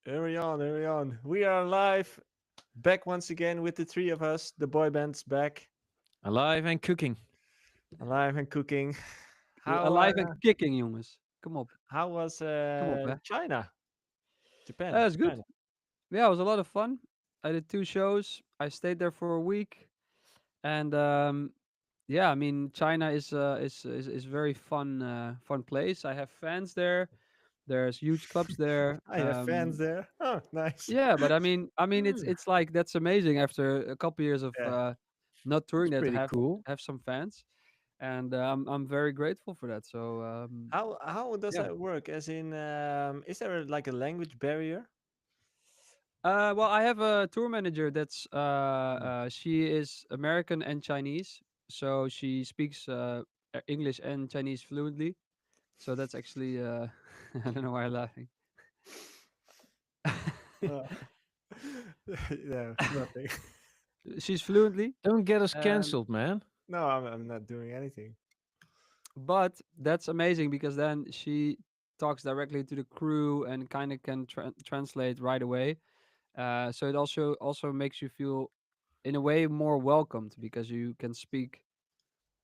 Hurry on, hurry on. We are live, back once again with the three of us. The boy band's back, Alive and cooking. alive and cooking. How Alive are en kicking, jongens. Kom op. how was Kom op, hè. China, Japan, It's good. China? Yeah, it was a lot of fun. I did 2 shows. I stayed there for a week. And, yeah, I mean, China is very fun place. I have fans there. There's huge clubs there. I have fans there. Oh, nice. Yeah, but I mean, it's Mm, it's like that's amazing after a couple years of, yeah. not touring It's that to pretty have cool. have some fans. And, I'm very grateful for that. So, How does yeah. that work? As in, is there like a language barrier? Well, I have a tour manager that's Mm. she is American and Chinese, so she speaks English and Chinese fluently. So that's actually I don't know why I'm laughing. Uh, no, nothing. She's fluently, Don't get us um, cancelled, man. No, I'm not doing anything. but that's amazing because then she talks directly to the crew and kind of can translate right away. So it also makes you feel in a way more welcomed because you can speak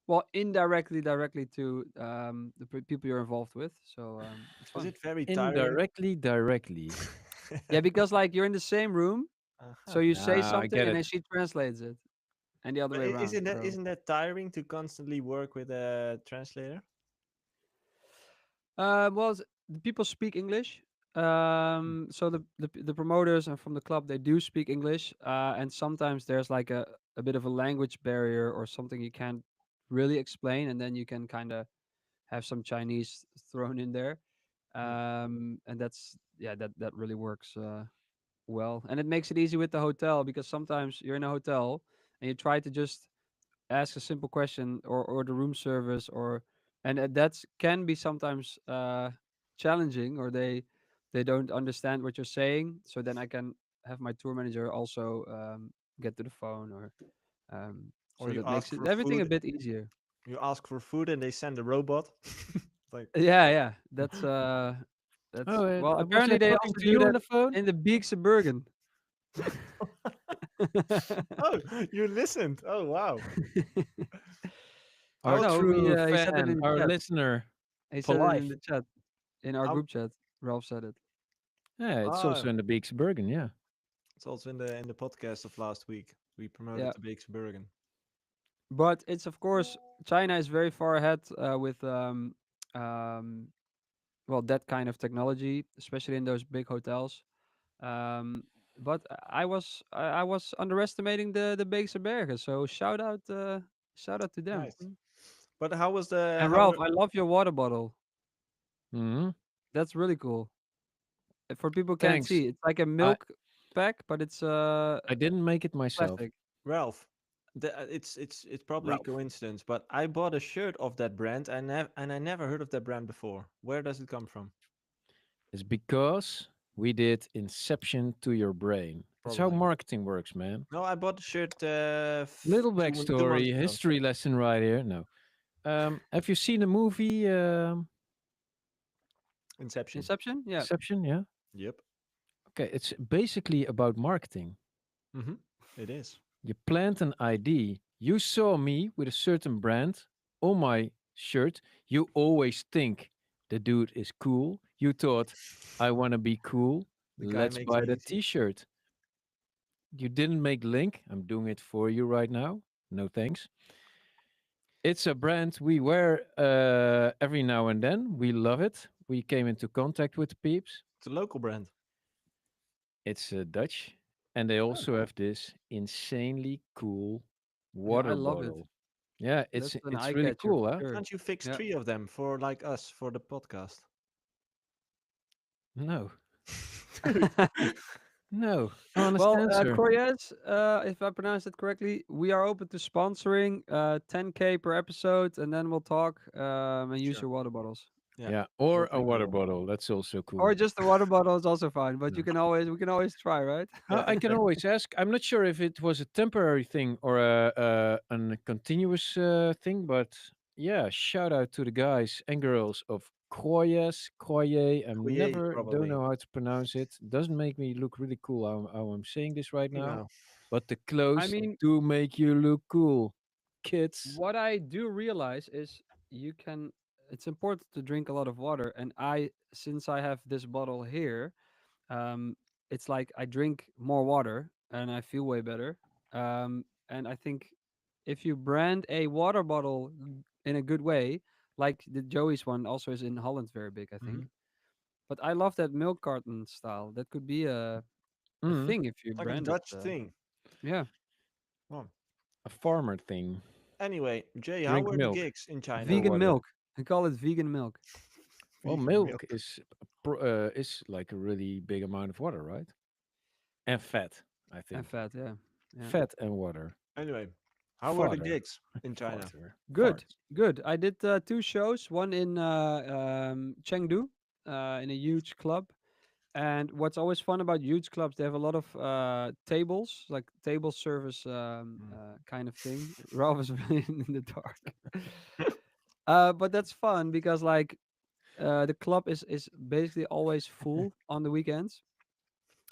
well indirectly directly to the people you're involved with, so it's Is fun. it very tiring? Indirectly, directly. Yeah, because like you're in the same room, so Uh-huh. you say Ah, I something get and then it. she translates it and the other But way around, isn't that so tiring to constantly work with a translator? well the people speak English, so the promoters and from the club they do speak English, and sometimes there's like a bit of a language barrier or something you can't really explain, and then you can kind of have some Chinese thrown in there, Mm. and that really works well, and it makes it easy with the hotel because sometimes you're in a hotel and you try to just ask a simple question or the room service or and that's can be sometimes challenging or they don't understand what you're saying, so then I can have my tour manager also get to the phone or Or so you that ask makes it for everything a food, bit easier. and they send a robot. Like, Yeah, that's Oh, well was apparently I they talking also to do you on that the phone? in the Beekse Bergen. oh, you listened. Oh, wow. Our How? No, true he said it fan, in the our chat. listener He for said it in life. the chat, in our How? group chat. Ralph said it. Yeah, it's also Ah, in the Beeks Bergen, yeah. it's also in the podcast of last week. We promoted Yeah, the Beeks Bergen. but it's of course China is very far ahead with um, well that kind of technology, especially in those big hotels. Um, but I was underestimating the Beekse Bergen, so shout out to them. Nice. But how was the And how Ralph, were I love your water bottle. Hmm. That's really cool. For people who can't Thanks. see, it's like a I milk pack, but it's I didn't make it myself. plastic. Ralph? It's probably Ralph. coincidence, but I bought a shirt of that brand and I never heard of that brand before. Where does it come from? It's because we did inception to your brain. That's how Probably. marketing works, man. No, I bought the shirt Little 2 months backstory, ago. history lesson right here. No. Have you seen the movie Inception. Inception? Yeah. Inception? Yeah. Yep. Okay, it's basically about marketing. Mm-hmm. It is. You plant an ID. You saw me with a certain brand on my shirt. You always think the dude is cool. You thought, I want to be cool. The guy Let's makes buy it the easy. t shirt. You didn't make link. I'm doing it for you right now. No thanks. It's a brand we wear every now and then. We love it. We came into contact with the peeps. It's a local brand. It's Dutch, and they Oh, also have this insanely cool Yeah, I water love it. bottle. Yeah, That's an it's eye really catcher cool, for huh? sure. can't you fix Yeah. 3 of them for like us for the podcast? No, Dude. no, honest Well, answer. Koyes, if I pronounce it correctly, we are open to sponsoring 10K per episode, and then we'll talk and use Sure. your water bottles. Yeah. Yeah, or a water Recyclable. bottle. That's also Or cool. just the water bottle is also fine, but No. we can always try, right? Yeah, I can exactly. always ask. I'm not sure if it was a temporary thing or a continuous thing, but yeah, shout out to the guys and girls of Koye. I'm Koye, never don't probably. know how to pronounce it. Doesn't make me look really cool how I'm saying this right now. No. But the I clothes mean, do make you look cool, kids. what I do realize is you can. It's important to drink a lot of water, and since I have this bottle here, um, it's like I drink more water and I feel way better. And I think if you brand a water bottle in a good way, like the Joey's one also is in Holland very big, I think. Mhm. But I love that milk carton style. That could be a Mm, thing if you Like a brand it. Dutch thing. Yeah, Oh. a farmer thing. Anyway, Jay, how Drink were the milk gigs in or China? vegan water. milk. I call it vegan milk Well, Vegan milk milk. is like a really big amount of water, right? And fat, I and think. fat. Yeah, yeah. Fat and water. Anyway, how were the Fodder. gigs in China? Fodder. Good, Fart. good. I did two shows. One in Chengdu, in a huge club. And what's always fun about huge clubs, they have a lot of tables, like table service Mm. kind of thing. Ralph is really in the dark. But that's fun because like the club is basically always full on the weekends.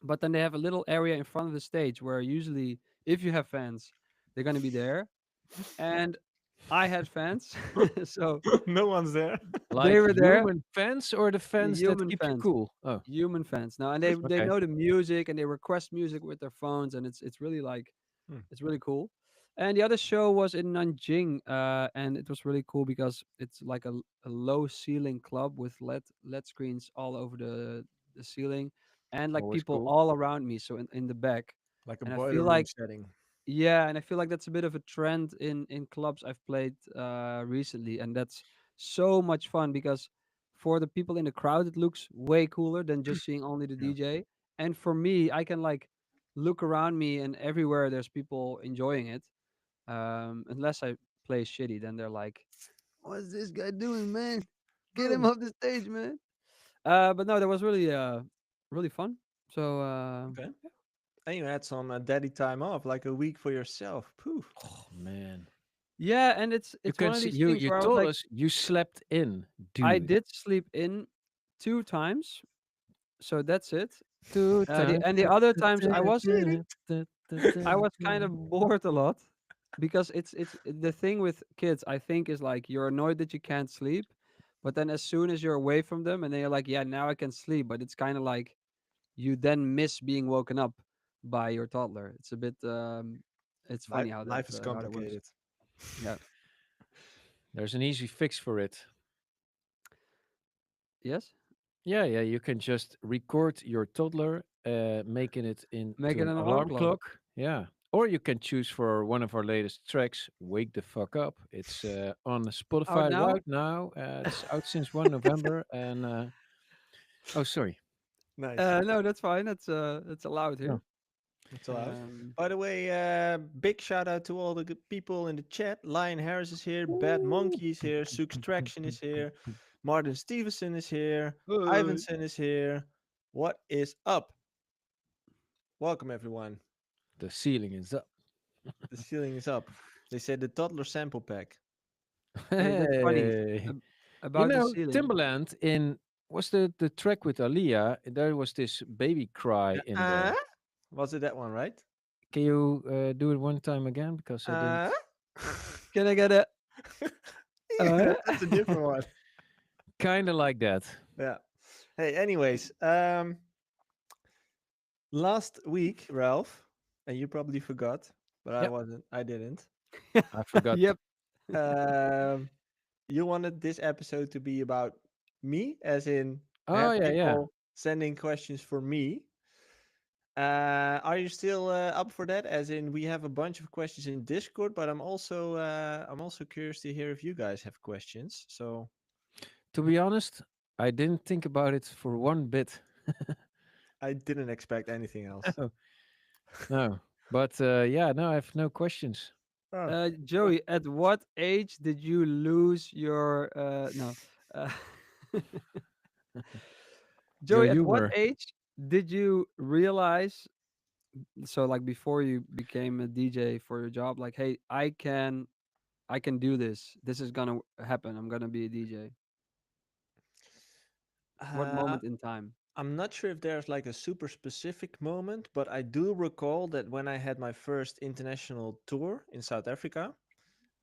But then they have a little area in front of the stage where usually, if you have fans, they're gonna be there. And I had fans, so No one's there. they Like were there. human fans or the fans that Human keep you fans. cool? Oh, Human fans. Now, and they okay. know the music and they request music with their phones, and it's really like Hmm. it's really cool. And the other show was in Nanjing, and it was really cool because it's like a low ceiling club with LED screens all over the ceiling, and like Always people cool. all around me, so in the back. Like a And I boiler feel room like setting. yeah, and I feel like that's a bit of a trend in clubs I've played recently, and that's so much fun because for the people in the crowd, it looks way cooler than just seeing only the Yeah. DJ. And for me, I can like look around me, and everywhere there's people enjoying it. Unless I play shitty, then they're like, "What's this guy doing, man? Get him Boom. off the stage, man!" But no, that was really really fun. So Okay. And you had some daddy time off, like a week for yourself. Poof. Oh man. yeah, and it's You it's can one of see these you things you where I was told like, us you slept in, I dude. did sleep in 2 times, so that's it. Two times. The other times I was kind of bored a lot because it's the thing with kids, I think, is like you're annoyed that you can't sleep, but then as soon as you're away from them and then you're like, "Yeah, now I can sleep," but it's kind of like you then miss being woken up by your toddler. It's a bit it's Life, funny life is how that works. complicated. Yeah. There's an easy fix for it. Yes? Yeah, yeah, you can just record your toddler, making it Make into it an an alarm alarm clock. clock. Yeah. Or you can choose for one of our latest tracks, Wake the Fuck Up. It's on Out Spotify now? right now. It's out since 1 November. And, oh, sorry. Nice. No, that's fine. That's allowed Oh, here. That's allowed. Um, By the way, big shout out to all the good people in the chat. Lion Harris is here. Bad Ooh. Monkey is here. Sook's Traction is here. Martin Stevenson is here. Hey. Ivanson is here. What is up? Welcome, everyone. The ceiling is up. The ceiling is up. They said the toddler sample pack. Hey, that's funny. Hey. Ab- You about the know, ceiling. Timbaland in was the track with Aaliyah, there was this baby cry in Uh, there. was it that one, right? Can you do it one time again? Because I didn't. Uh, Can I get a? Uh, that's a different one. Kind of like that. Yeah. Hey, anyways, last week, Ralph, and you probably forgot, but I Yep. wasn't. I didn't. I forgot. yep. Um, you wanted this episode to be about me, as in Oh yeah, yeah. people sending questions for me. Are you still up for that? As in, we have a bunch of questions in Discord, but I'm also curious to hear if you guys have questions. So To be honest, I didn't think about it for one bit. I didn't expect anything else. No, no. But yeah, no, I have no questions. Oh, Joey, at what age did you lose your? No. Uh, Your Joey, at what humor. age did you realize? So, like before you became a DJ for your job, like, hey, I can do this. This is gonna happen. I'm gonna be a DJ. What Uh, moment in time? I'm not sure if there's like a super specific moment, but I do recall that when I had my first international tour in South Africa,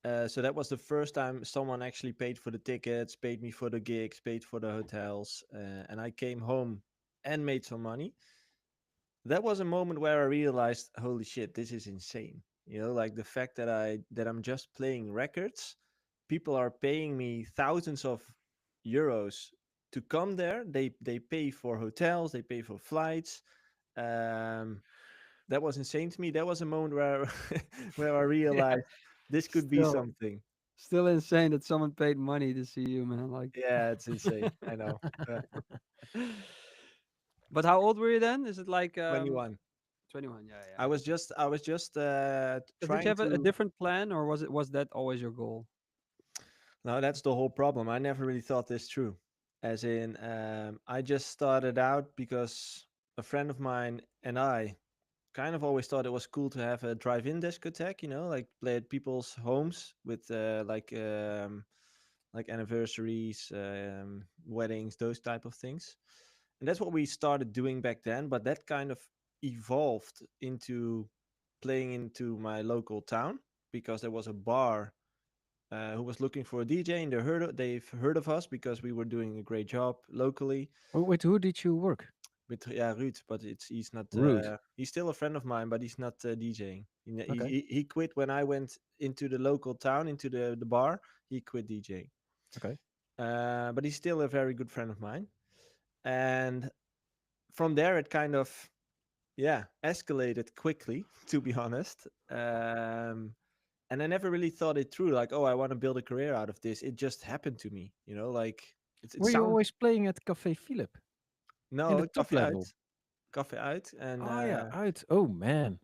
so that was the first time someone actually paid for the tickets, paid me for the gigs, paid for the hotels, and I came home and made some money. That was a moment where I realized, holy shit, this is insane. You know, like the fact that I'm just playing records, people are paying me thousands of euros to come there. They pay for hotels, they pay for flights. Um, that was insane to me. That was a moment where where I Yeah, realized this could be still, something. still insane that someone paid money to see you, man. Like, Yeah, it's insane. I know. Uh, but how old were you then? Is it like 21. 21? Yeah, yeah. I was just Did you trying have a to. different plan, or was that always your goal? No, that's the whole problem. I never really thought this through. As in, I just started out because a friend of mine and I kind of always thought it was cool to have a drive-in discotheque, you know, like play at people's homes with like anniversaries, weddings, those type of things. And that's what we started doing back then. But that kind of evolved into playing into my local town because there was a bar who was looking for a DJ, and they've heard of us because we were doing a great job locally Oh, wait, who did you work? with yeah Ruud, but he's not Rude. he's still a friend of mine, but he's not DJing. Okay. He quit when I went into the local town into the bar. He quit DJing, Okay. but he's still a very good friend of mine. And from there, it kind of yeah escalated quickly, to be honest. And I never really thought it through. Like, oh, I want to build a career out of this. It just happened to me, you know. Like it Were you sounds always playing at Café Philip in the no top level? coffee out, and Oh yeah, out. Oh man,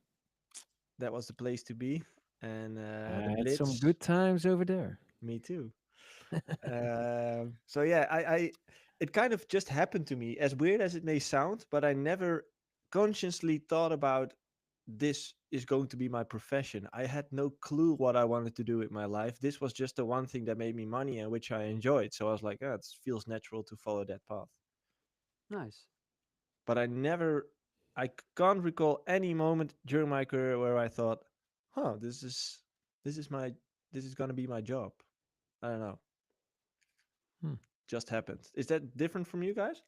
that was the place to be. And I the had some Blitz, good times over there. me too. So yeah, it kind of just happened to me, as weird as it may sound, but I never consciously thought about this is going to be my profession. I had no clue what I wanted to do with my life. This was just the one thing that made me money and which I enjoyed. So I was like, oh, it feels natural to follow that path. Nice. But I can't recall any moment during my career where I thought, huh, this is my, this is going to be my job. I don't know. Hmm. Just happened. Is that different from you guys?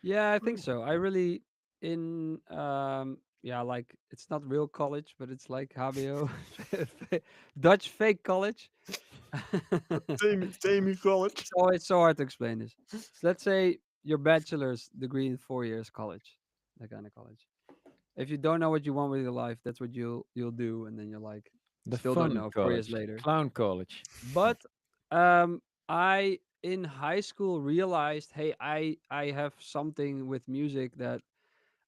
Yeah, I think so. I really in yeah, like it's not real college, but it's like HBO, Dutch fake college. Same college. So it's so hard to explain this. So let's say your bachelor's degree in 4 years college, that kind of college. If you don't know what you want with your life, that's what you'll do, and then you're like, The still don't fun know 4 years college, later. clown college. But I in high school realized, hey, I have something with music that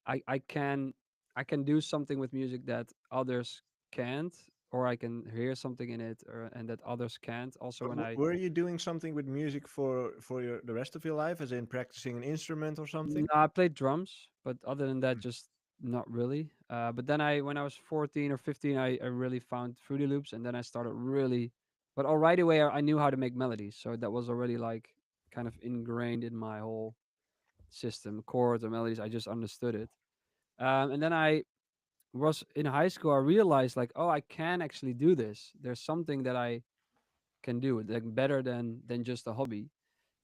I can I can do something with music that others can't, or I can hear something in it, or and that others can't. Also, when I Were you doing something with music for your the rest of your life, as in practicing an instrument or no, something? I played drums, but other than that, Hmm. just not really. But then when I was 14 or 15, I really found Fruity Loops, and then I started really, but all right away I knew how to make melodies, so that was already like kind of ingrained in my whole system, chords or melodies. I just understood it. And then I was in high school. I realized like, oh, I can actually do this. There's something that I can do, like better than just a hobby.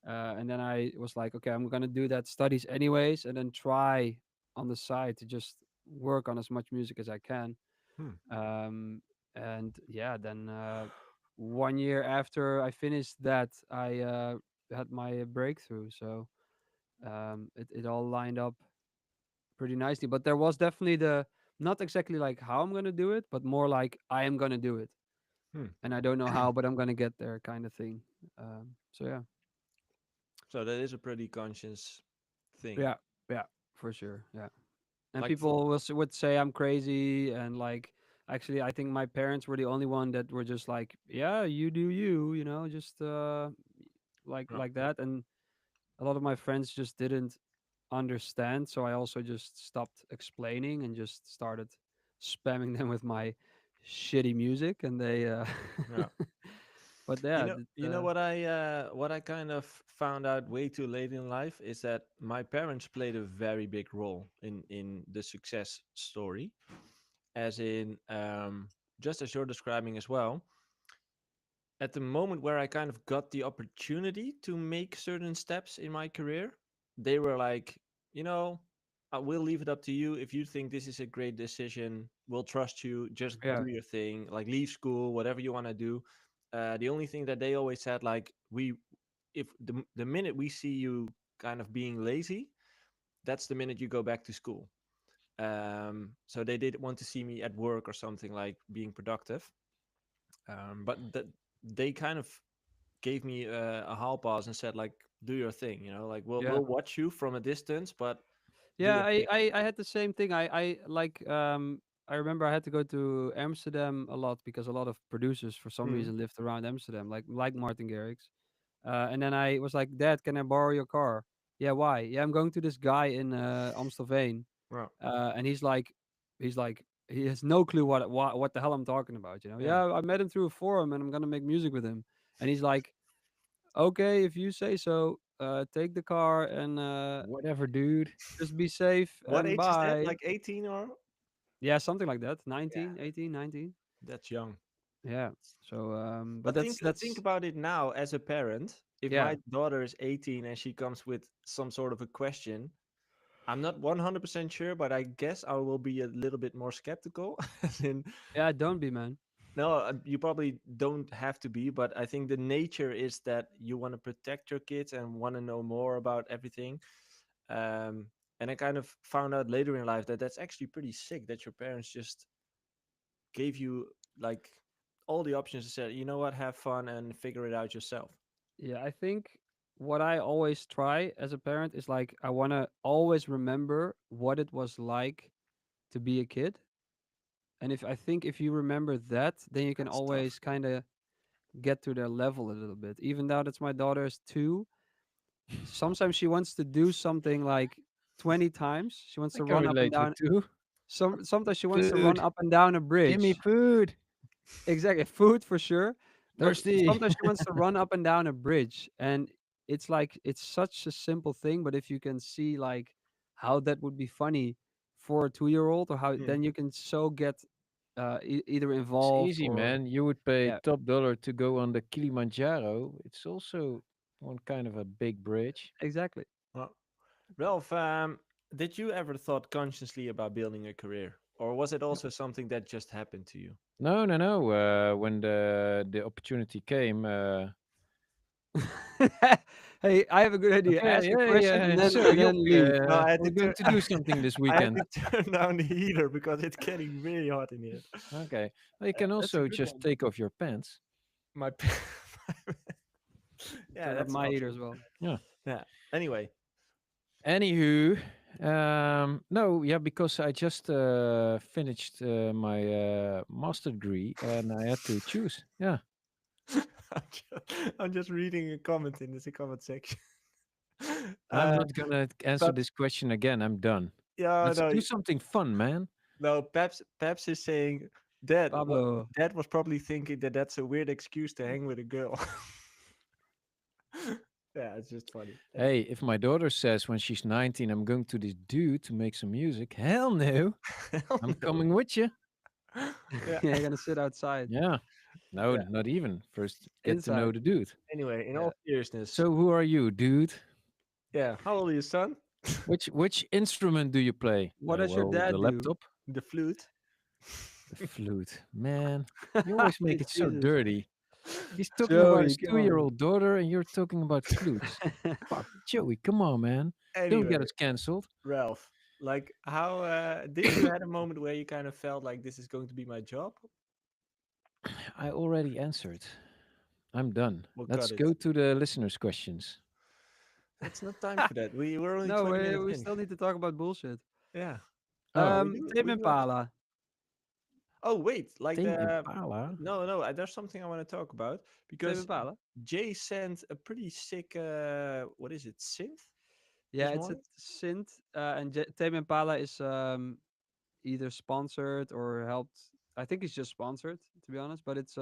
And then I was like, okay, I'm gonna do that studies anyways, and then try on the side to just work on as much music as I can. Hmm. Um, and yeah, then 1 year after I finished that, I had my breakthrough. So it all lined up pretty nicely. But there was definitely the not exactly like how I'm gonna do it, but more like I am gonna do it, Hmm. and I don't know how, but I'm gonna get there, kind of thing. So yeah, So that is a pretty conscious thing. yeah, yeah, for sure, yeah. And Like for people would say I'm crazy, and like actually, I think my parents were the only one that were just like, yeah, you do you, just yeah. like that. And a lot of my friends just didn't understand, so I also just stopped explaining and just started spamming them with my shitty music, and they Yeah. But yeah, You know what I kind of found out way too late in life is that my parents played a very big role in the success story. As in, just as you're describing as well, at the moment where I kind of got the opportunity to make certain steps in my career, they were like, you know, I will leave it up to you. If you think this is a great decision, we'll trust you. Just yeah, do your thing, like leave school, whatever you want to do. The only thing that they always said, like, if the minute we see you kind of being lazy, that's the minute you go back to school. So they did want to see me at work or something like being productive. But they kind of gave me a hall pass and said like, do your thing, like yeah. we'll watch you from a distance, but do Yeah, your thing. I had the same thing. I like I remember I had to go to Amsterdam a lot because a lot of producers for some Mm, reason lived around Amsterdam, like Martin Garrix. And then I was like, Dad, can I borrow your car? Yeah, why? Yeah, I'm going to this guy in Amstelveen, well, and he's like he has no clue what the hell I'm talking about. yeah. Yeah, I met him through a forum, and I'm gonna make music with him. And he's like, okay, if you say so, take the car and Whatever, dude. just be safe What and age is that? bye. Like 18 or? Yeah, something like that. Yeah, 19, 18, 19. that's young. Yeah. So, but But think that's about it now as a parent. If yeah, my daughter is 18 and she comes with some sort of a question, I'm not 100% sure, but I guess I will be a little bit more skeptical. As in, yeah. Don't be, man. no, you probably don't have to be, but I think the nature is that you want to protect your kids and want to know more about everything. Um, and I kind of found out later in life that that's actually pretty sick that your parents just gave you like all the options and said, you know what, have fun and figure it out yourself. Yeah, I think what I always try as a parent is like I want to always remember what it was like to be a kid. And if I think if you remember that, then you can That's tough. always kind of get to their level a little bit. Even though that's my daughter's 2, sometimes she wants to do something like 20 times. She wants I to can run up and relate with down. too. Sometimes she wants to run Food. up and down a Give me bridge. food. Exactly, food for sure. But Thirsty. sometimes she wants to run up and down a bridge, and it's like it's such a simple thing. But if you can see like how that would be funny for a 2-year-old, or how Mm. then you can so get either It's involved easy, or man. You would pay yeah, top dollar to go on the Kilimanjaro. It's also one kind of a big bridge. exactly. Well, Ralph, did you ever thought consciously about building a career? Or was it also something that just happened to you? No, no, no. When the opportunity came, Hey, I have a good idea. okay, Ask a yeah, question yeah. and then So, and Job, then leave. No, I had we're to going turn. to do something this I had weekend. to turn down the heater because it's getting really hot in here. Okay. Well, you can That's a also good just one. take off your pants. My, yeah, Turn up that's an my heater option. as well. Yeah. Yeah. Anyway, Anywho, no, yeah, because I just finished my master degree and I had to choose. Yeah. I'm just reading a comment in this comment section. I'm Uh, not gonna answer Peps, this question again. I'm done. yeah, Let's no, do something fun, man. no. Peps is saying that what Pablo. Dad was probably thinking that that's a weird excuse to hang with a girl. Yeah, it's just funny. Hey, if my daughter says when she's 19, I'm going to this dude to make some music, hell no. Hell I'm no. coming with you. Yeah, Yeah, you're gonna sit outside Yeah. No, yeah. not even. First, get to know inside. the dude. Anyway, in Yeah. all seriousness, So, who are you, dude? yeah. How old are you, son? Which instrument do you play? What does your Well, the dad do? laptop. The flute. The flute. Man, you always make it so Jesus. dirty. He's talking about Joey, his come on. 2-year-old daughter, and you're talking about flutes. Fuck, Joey, come on, man. Don't Anyway, get us cancelled. Ralph, like, how did you had a moment where you kind of felt like this is going to be my job? I already answered. I'm done. We'll Let's cut it. go to the listeners' questions. It's not time for that. We're only No, 20 we minutes we in. still need to talk about bullshit. Yeah. No, Oh, Tame we do have. Impala. Oh wait, like Tame the Impala. no. There's something I want to talk about Tame because Impala. Jay sent a pretty sick. What is it? Synth Yeah, this it's a morning. synth, and Tame Impala is either sponsored or helped. I think it's just sponsored, to be honest. But it's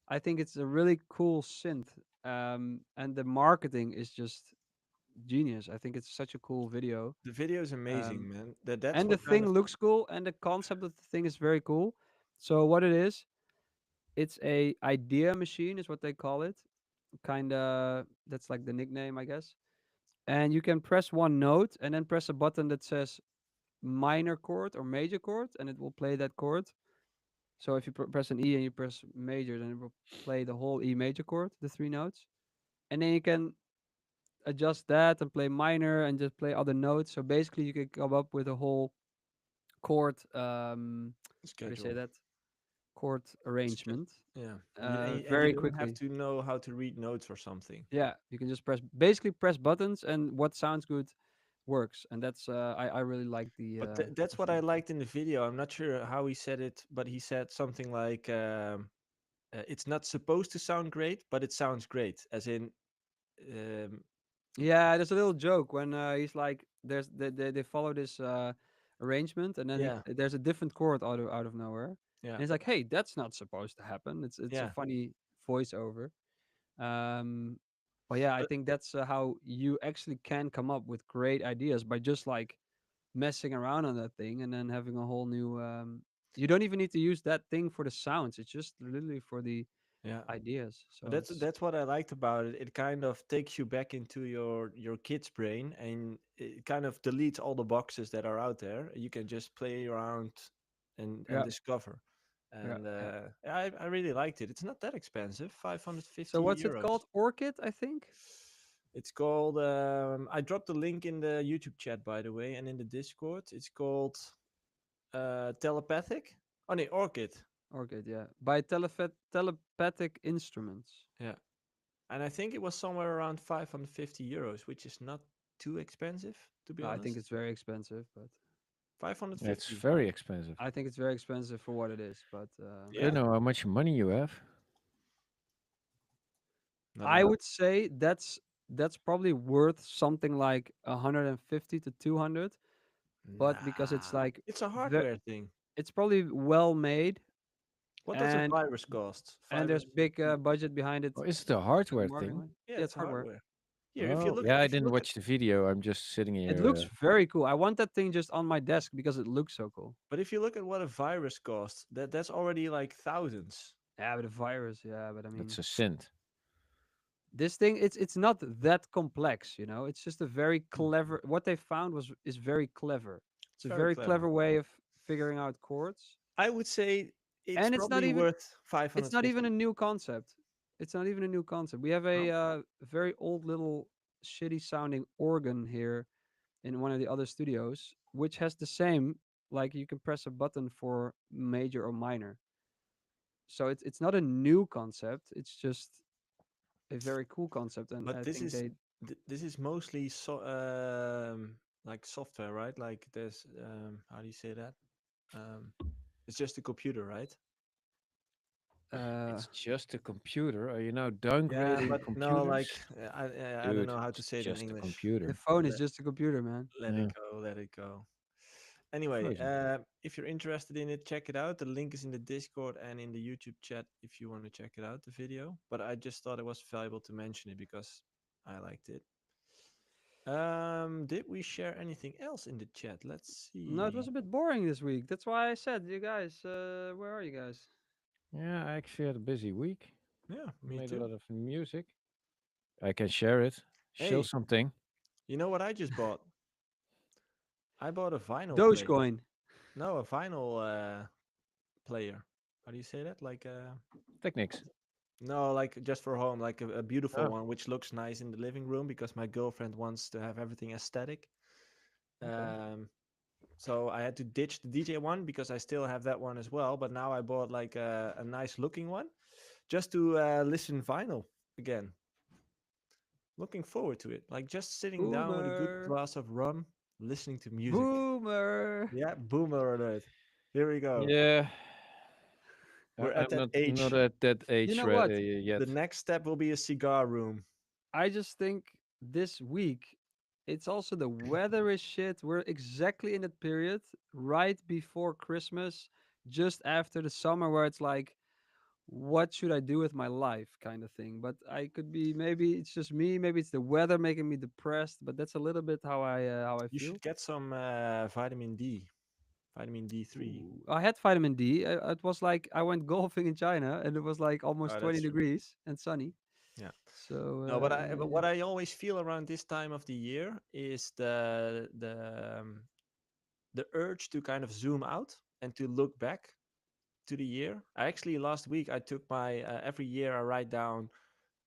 I think it's a really cool synth. And the marketing is just genius. I think it's such a cool video. The video is amazing, Um, man. That's and the what kind thing of looks cool, and the concept of the thing is very cool. So what it is, it's a idea machine, is what they call it. Kind of, that's like the nickname, I guess. And you can press one note and then press a button that says minor chord or major chord, and it will play that chord. So if you press an E and you press major, then it will play the whole E major chord, the three notes. And then you can adjust that and play minor and just play other notes. So basically, you can come up with a whole chord. How do you say schedule. that? Chord Sch- arrangement. Yeah, and you Very don't have quickly. to know how to read notes or something. Yeah, you can just basically press buttons, and what sounds good works. And that's I really like But the that's what I feature. liked in the video. I'm not sure how he said it, but he said something like, "It's not supposed to sound great, but it sounds great." As in, um, Yeah, there's a little joke when he's like, they follow this arrangement, and then yeah, there's a different chord out of nowhere, and yeah, he's like, "Hey, that's not supposed to happen." It's a yeah. funny voiceover. Um, but yeah, I But think that's how you actually can come up with great ideas by just like messing around on that thing, and then having a whole new. You don't even need to use that thing for the sounds. It's just literally for the yeah, ideas. but So it's that's what I liked about it. It kind of takes you back into your kid's brain, and it kind of deletes all the boxes that are out there. You can just play around and yeah, discover. yeah, And yeah. I really liked it. It's not that expensive, So 550 what's it euros. called? Orchid, I think. It's called. I dropped the link in the YouTube chat, by the way, and in the Discord. It's called telepathic. Oh no, Orchid. Orchid, yeah. By telepathic instruments. Yeah, and I think it was somewhere around 550 euros, which is not too expensive, to be I think honest. it's very expensive, but It's 550. very expensive. I think it's very expensive for what it is. But I don't Yeah, know how much money you have. not I enough. would say that's probably worth something like 150 to 200. But because it's Nah, like it's a ve- hardware thing. it's probably well made, What does a and virus cost? there's big 550. budget behind it. Or is it a Good hardware marketing thing? behind Yeah, Yeah, it's it's hardware. hardware. Here, Oh, yeah, I if you didn't look at, watch the video. I'm just sitting It looks here. very cool. I want that thing just on my desk because it looks so cool. but if you look at what a virus costs, that's already like thousands. Yeah, but a virus, yeah, but I It's mean, a synth. this thing, it's not that complex, it's just a very Mm. clever, what they found is very clever. It's It's a very very clever. clever way of figuring out chords. I would say it's And probably worth it's not even a 550. new concept. It's not even a new concept. We have a No, very old little shitty sounding organ here in one of the other studios, which has the same, like you can press a button for major or minor. So it's not a new concept. It's just a very cool concept, and but I this think is they. this is mostly like software, right? Like there's how do you say that? Um, it's just a computer, right? Uh, It's just a computer. Are you now Yeah, downgrading but no, like computers? I don't Dude, know how to it's say it in just a English. the computer. phone is Let, just a computer, man. let it Yeah, go, let it go. of Anyway, course. if you're interested in it, check it out. The link is in the Discord and in the YouTube chat if you want to check it out, the video. But I just thought it was valuable to mention it because I liked it. Did we share anything else in the chat? Let's No, it was see. a bit boring this week. That's why I said, you guys, where are you guys? Yeah, I actually had a busy week. Yeah, me Made a too. lot of music. I can share it. Show Hey, something. you know what I just bought? I bought a vinyl player. Dogecoin. No, a vinyl player. How do you say that? Like Techniques. no, like just for home, like a beautiful Oh, one, which looks nice in the living room because my girlfriend wants to have everything aesthetic. okay. Um, so I had to ditch the DJ one because I still have that one as well. But now I bought like a nice looking one just to listen vinyl again. Looking forward to it. Like just sitting down with a good Boomer. glass of rum, listening to music. Boomer. Yeah, boomer alert. Here we go. Yeah, We're at I'm that not age. at that You age know what? yet. The next step will be a cigar room. I just think this week, it's also the weather is shit. We're exactly in that period right before Christmas, just after the summer, where it's like, what should I do with my life kind of thing. But I could be, maybe it's just me, maybe it's the weather making me depressed. But that's a little bit how I You feel. should get some vitamin D, vitamin D3. Ooh, I had vitamin D. It was like I went golfing in China, and it was like almost Oh, 20 that's true. degrees and sunny. Yeah. So No, but yeah. what I always feel around this time of the year is the urge to kind of zoom out and to look back to the year. I actually last week I took my every year I write down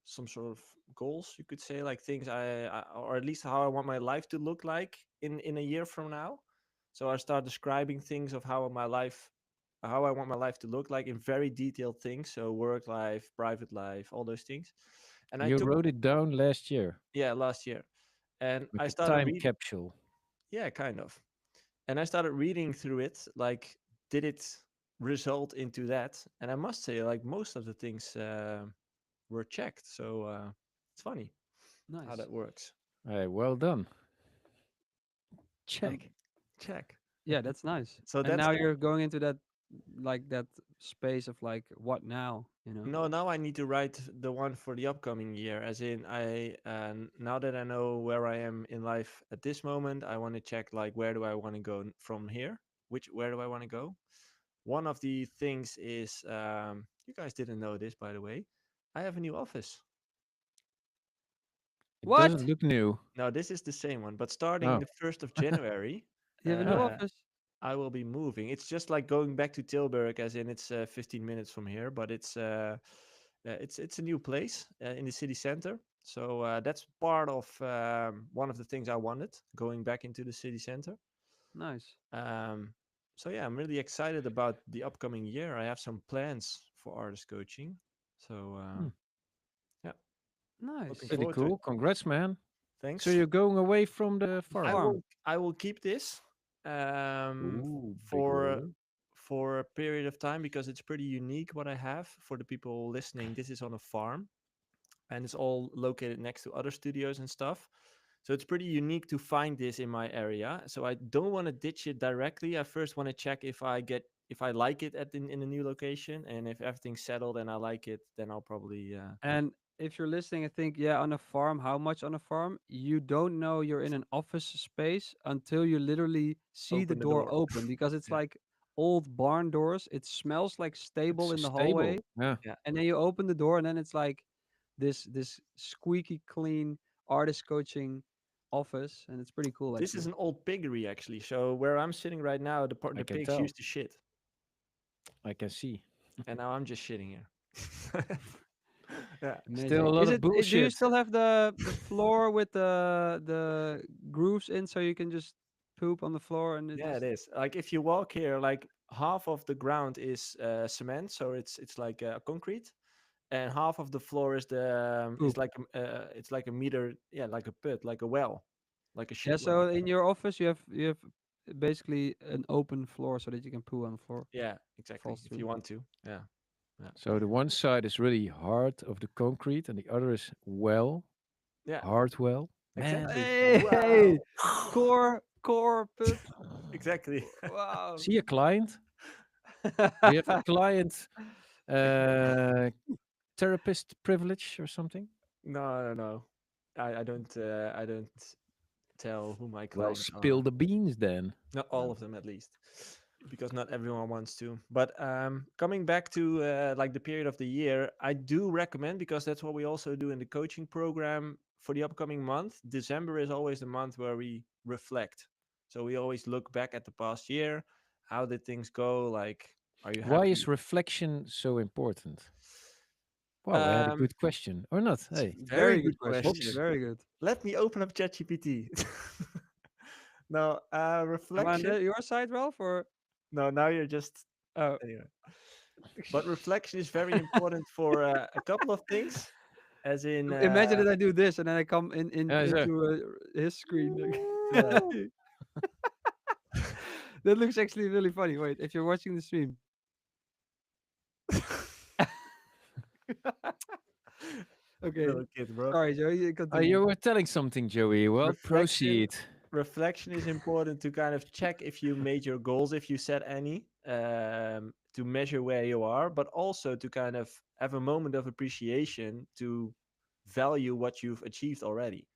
some sort of goals, you could say, like things or at least how I want my life to look like in a year from now. So I start describing things of how I want my life to look like in very detailed things. So work life, private life, all those things. And I You took wrote it down last year, yeah last year, and like I a started time reading. capsule. Yeah, kind of. And I started reading through it. Like, did it result into that? And I must say, like most of the things were checked. So it's funny how Nice. that works. Hey, well done. Um, Check. check. Yeah, that's nice. So And that's now you're going into that, like that space of like, what now? You know. no. Now I need to write the one for the upcoming year. As in, now that I know where I am in life at this moment, I want to check like where do I want to go from here? Where do I want to go? One of the things is you guys didn't know this, by the way. I have a new office. It doesn't What? look new. No, this is the same one, but starting Oh, the 1st of January, You have a new oh, uh, office? I will be moving. It's just like going back to Tilburg, as in it's 15 minutes from here, but it's a new place in the city center. So that's part of one of the things I wanted, going back into the city center. Nice. Um, so yeah, I'm really excited about the upcoming year. I have some plans for artist coaching. So hmm, yeah, looking Nice. pretty forward to it. cool. Congrats, man. So Thanks. you're going away from the The farm? farm. I will keep this Ooh, big for roll. a period of time because it's pretty unique what I have. For the people listening, this is on a farm and it's all located next to other studios and stuff. So it's pretty unique to find this in my area. So I don't want to ditch it directly. I first want to check if I like it in a new location, and if everything's settled and I like it, then I'll probably And if you're listening and think, yeah, on a farm, how much on a farm? You don't know you're in an office space until you literally see the open the door door. open, because it's Yeah, like old barn doors. It smells like stable It's in the stable. hallway. Yeah. yeah. And then you open the door, and then it's like this squeaky clean artist coaching office, and it's pretty cool This is actually. an old piggery actually. So where I'm sitting right now, I the can pigs tell. used to shit, I can see. and now I'm just shitting here. Yeah, Still a Amazing. lot Is of it? Do you bullshit. still have the floor with the grooves in, so you can just poop on the floor and it yeah, it just is. Like if you walk here, like half of the ground is cement, so it's like concrete, and half of the floor is poop? it's like a meter, yeah, like a pit, like a well, like a Yeah. shit So well. in your office, you have basically an open floor so that you can poo on the floor. Yeah, exactly. Falls If through. you want to, yeah, yeah, So the one side is really hard of the concrete, and the other is well, yeah, hard well. Man, exactly. Hey, Wow, core pit. exactly. Wow. see a client? Do you have a client uh, therapist privilege or something? No, no, no. I don't tell who my Well, clients spill are. the beans then. Not all of them, at least, because not everyone wants to. But coming back to like the period of the year, I do recommend, because that's what we also do in the coaching program for the upcoming month. December is always the month where we reflect. So we always look back at the past year. How did things go? Like, are you Why happy? is reflection so important? Wow, I had a Um, good question. Or not? it's a Hey, very Very good good question. question. whoops. Very good. Let me open up ChatGPT. No, Am I on reflection. your side, Ralph, or No, now you're just oh? anyway. But reflection is very important for a couple of things, as in Imagine that I do this and then I come in Yeah, so. into his screen. yeah. That looks actually really funny. Wait, if you're watching the stream. Okay. Little kid, bro. Sorry, Joe. You You continue. were telling something, Joey. Well, Reflection proceed. reflection is important to kind of check if you made your goals, if you set any, to measure where you are, but also to kind of have a moment of appreciation to value what you've achieved already,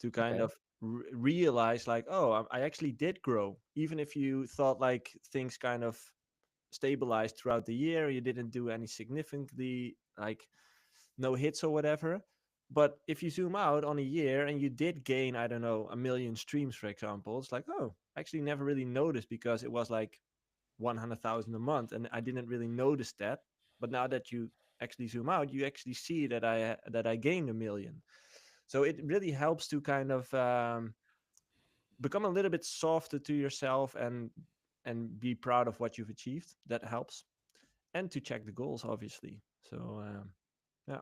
to kind Okay. of realize like, oh, I actually did grow, even if you thought like things kind of stabilized throughout the year, you didn't do any significantly like no hits or whatever. But if you zoom out on a year and you did gain, I don't know, a million streams, for example, it's like, oh, I actually never really noticed because it was like 100,000 a month and I didn't really notice that. But now that you actually zoom out, you actually see that I gained a million. So it really helps to kind of become a little bit softer to yourself and be proud of what you've achieved. That helps, and to check the goals, obviously. So yeah,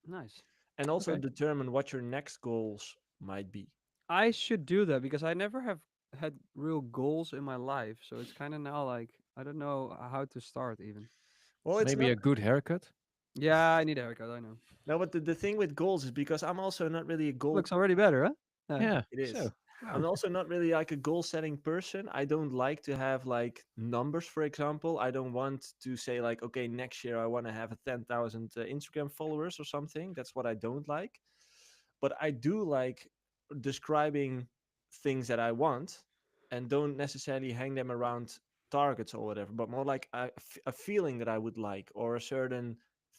Nice. and also Okay. determine what your next goals might be. I should do that because I never have had real goals in my life. So it's kind of now like I don't know how to start even. Well, it's Maybe not. a good haircut. Yeah, I need a haircut. I know. No, but the thing with goals is because I'm also not really a goal. Looks already better, huh? Yeah. Yeah. It So, is. I'm wow. also not really like a goal setting person. I don't like to have like numbers, for example. I don't want to say like, okay, next year I want to have a 10,000 Instagram followers or something. That's what I don't like. But I do like describing things that I want and don't necessarily hang them around targets or whatever, but more like a feeling that I would like or a certain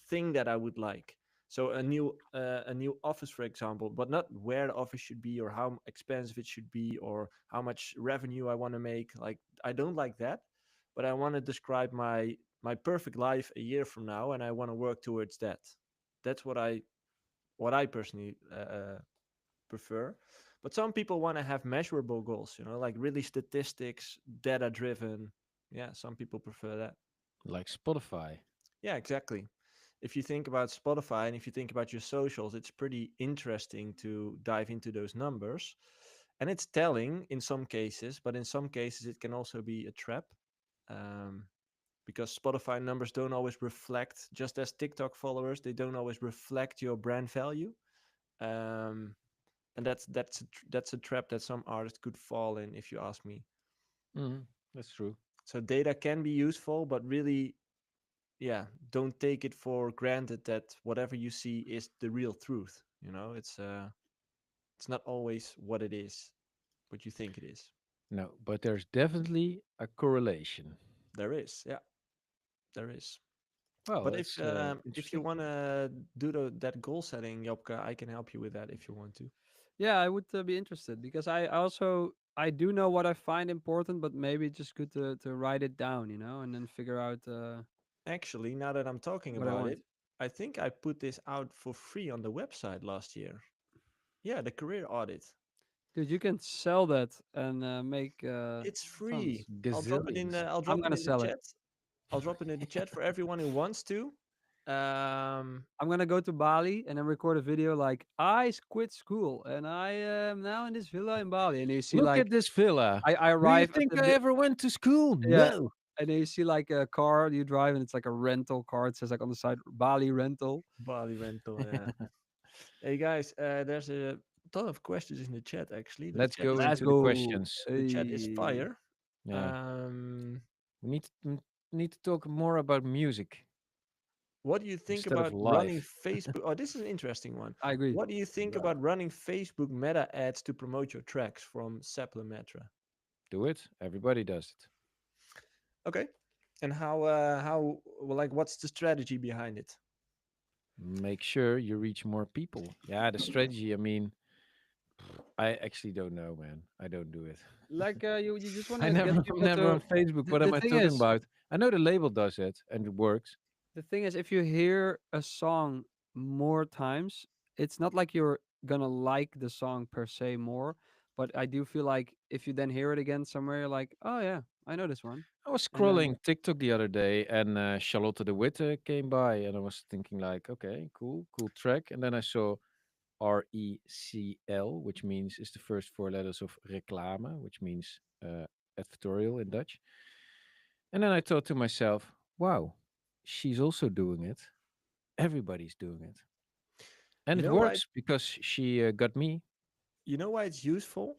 thing that I would like. So a new office, for example, but not where the office should be or how expensive it should be or how much revenue I want to make. Like I don't like that, but I want to describe my perfect life a year from now, and I want to work towards that. That's what I personally prefer. But some people want to have measurable goals, like really statistics, data driven. Yeah, some people prefer that. Like Spotify. Yeah, exactly. If you think about Spotify and if you think about your socials, it's pretty interesting to dive into those numbers. And it's telling in some cases, but in some cases, it can also be a trap. Um, because Spotify numbers don't always reflect, just as TikTok followers, they don't always reflect your brand value. Um, and that's a trap that some artists could fall in, if you ask me. Mm, that's true. So data can be useful, but really, yeah, don't take it for granted that whatever you see is the real truth. It's not always what it is, what you think it is. No, but there's definitely a correlation. There is, yeah, there is. Well, But that's if you interesting. want to do that goal setting, Jopka, I can help you with that if you want to. Yeah, I would be interested because I also I do know what I find important, but maybe it's just good to write it down, and then figure out Actually, now that I'm talking what I about want. it, I think I put this out for free on the website last year. Yeah, the career audit. Dude, you can sell that and make It's free. funds. I'll drop it in Gazillions. the I'll I'm drop it gonna in the sell it. chat. I'll drop it in the chat for everyone who wants to. Um I'm gonna go to Bali and then record a video like quit school and I am now in this villa in Bali. And you see Look like at this villa. I Do you arrive at think the I ever went to school? yeah, No. and then you see like a car you drive and it's like a rental car. It says like on the side Bali rental. Bali rental, yeah. Hey guys, there's a ton of questions in the chat actually. The Let's chat go is Let's into the go. questions. the chat is Hey. fire. Yeah. Um We need to talk more about music what do you think instead of about running life. Facebook? Oh, this is an interesting one. I agree. What do you think Yeah. about running Facebook meta ads to promote your tracks from Metra? Do it. Everybody does it. Okay. And well, like what's the strategy behind it? Make sure you reach more people. Yeah, the strategy, I mean, I actually don't know, man. I don't do it. Like you just want I to get never people never to on Facebook. What the am I thing talking is about? I know the label does it and it works. the thing is if you hear a song more times, it's not like you're gonna like the song per se more, but I do feel like if you then hear it again somewhere, you're like, oh yeah, I know this one. I was And then scrolling TikTok the other day and Charlotte de Witte came by and I was thinking like, okay, cool track. And then I saw RECL, which means is the first four letters of reclame, which means advertorial in Dutch. And then I thought to myself, wow, she's also doing it. Everybody's doing it. And You it know why works because she got me. you know why it's useful?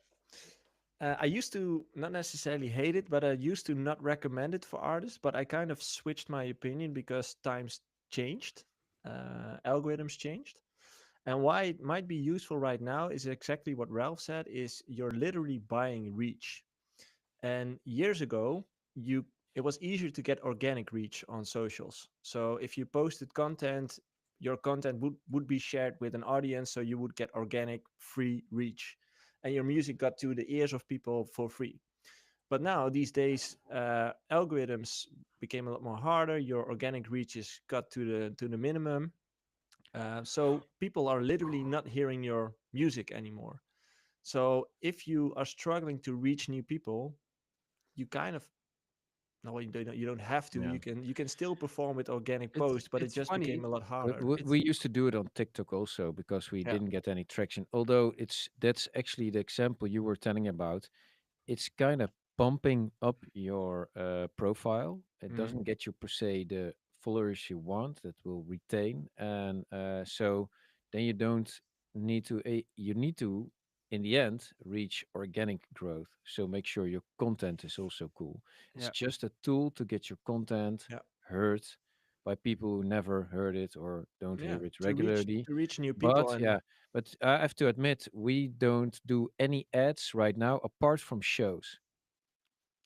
I used to not necessarily hate it, but I used to not recommend it for artists. But I kind of switched my opinion because times changed, algorithms changed. And why it might be useful right now is exactly what Ralph said: is you're literally buying reach. And years ago, you it was easier to get organic reach on socials. So if you posted content, your content would be shared with an audience, so you would get organic free reach. And your music got to the ears of people for free. But now, these days, algorithms became a lot more harder. Your organic reach is cut to the minimum. So people are literally not hearing your music anymore. So if you are struggling to reach new people, you kind of no, you don't have to. Yeah. You can still perform with organic It's posts, but it it's just became funny. a lot We, harder. we It's we used to do it on TikTok also because we Yeah. didn't get any traction. Although that's actually the example you were telling about. It's kind of pumping up your profile. It Hmm. doesn't get you per se the followers you want that will retain, and so then you don't need to. You need to, in the end, reach organic growth. So make sure your content is also cool. It's yeah. just a tool to get your content Yeah. heard by people who never heard it or don't Yeah. hear it regularly. To reach new people But and yeah, but I have to admit, we don't do any ads right now apart from shows,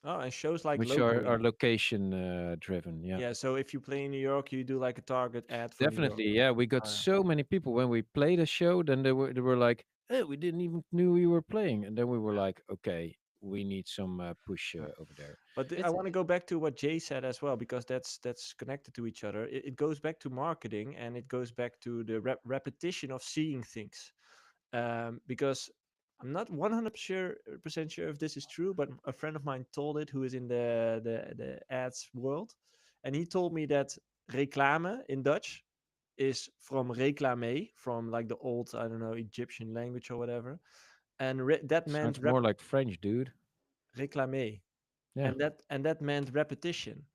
oh, and shows like which are locally. location driven. Yeah, Yeah. So if you play in New York, you do like a target ad for New York. definitely. Yeah, we got Oh, yeah. so many people when we played a show. Then they were like, "Hey, we didn't even knew you were playing," and then we were like, "Okay, we need some push Yeah. over there." But I It's want to go back to what Jay said as well, because that's connected to each other. It goes back to marketing, and it goes back to the repetition of seeing things. Because I'm not 100% sure if this is true, but a friend of mine told it, who is in the ads world, and he told me that reclame in Dutch is from reclame, from like the old, I don't know, Egyptian language or whatever, and that meant Sounds more like French, dude. réclamer, Yeah, and that meant repetition.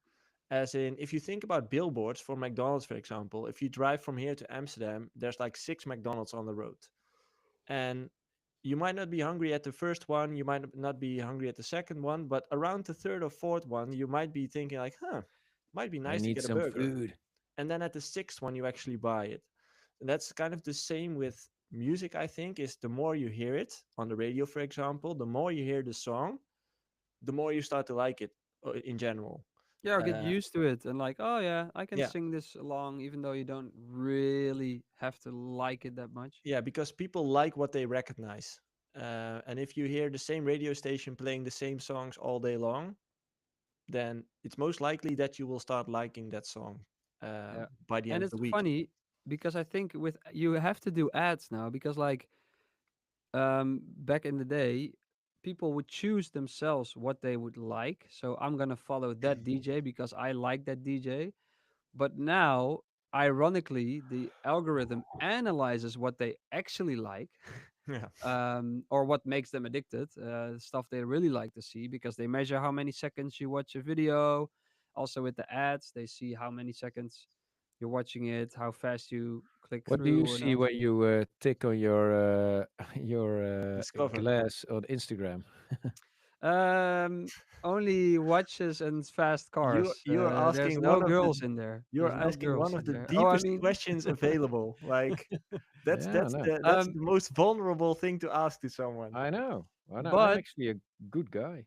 As in, if you think about billboards for McDonald's, for example, if you drive from here to Amsterdam, there's like 6 McDonald's on the road, and you might not be hungry at the first one, you might not be hungry at the second one, but around the third or fourth one, you might be thinking like, huh, might be I nice to need get a some burger. food. And then at the sixth one, you actually buy it. And that's kind of the same with music, I think, is the more you hear it on the radio, for example, the more you hear the song, the more you start to like it in general. yeah, or get Uh, used to it and like, oh yeah, I can yeah, sing this along even though you don't really have to like it that much. yeah, because people like what they recognize. And if you hear the same radio station playing the same songs all day long, then it's most likely that you will start liking that song Yeah. by the end And of it's the week. funny because I think with you have to do ads now because like back in the day people would choose themselves what they would like. So I'm going to follow that DJ because I like that DJ. But now ironically the algorithm analyzes what they actually like Yeah, or what makes them addicted, stuff they really like to see because they measure how many seconds you watch a video. Also with the ads, they see how many seconds you're watching it, how fast you click What do through you or see not. when you tick on your your discover. glass on Instagram? Um, only watches and fast You're cars. you're There's asking no one of the girls in there. you're There's no asking one girls of in the there. Oh, I deepest mean, questions available. Like Yeah, I know. that's um, the most vulnerable thing to ask to someone. I know. I know. I'm but actually a good guy.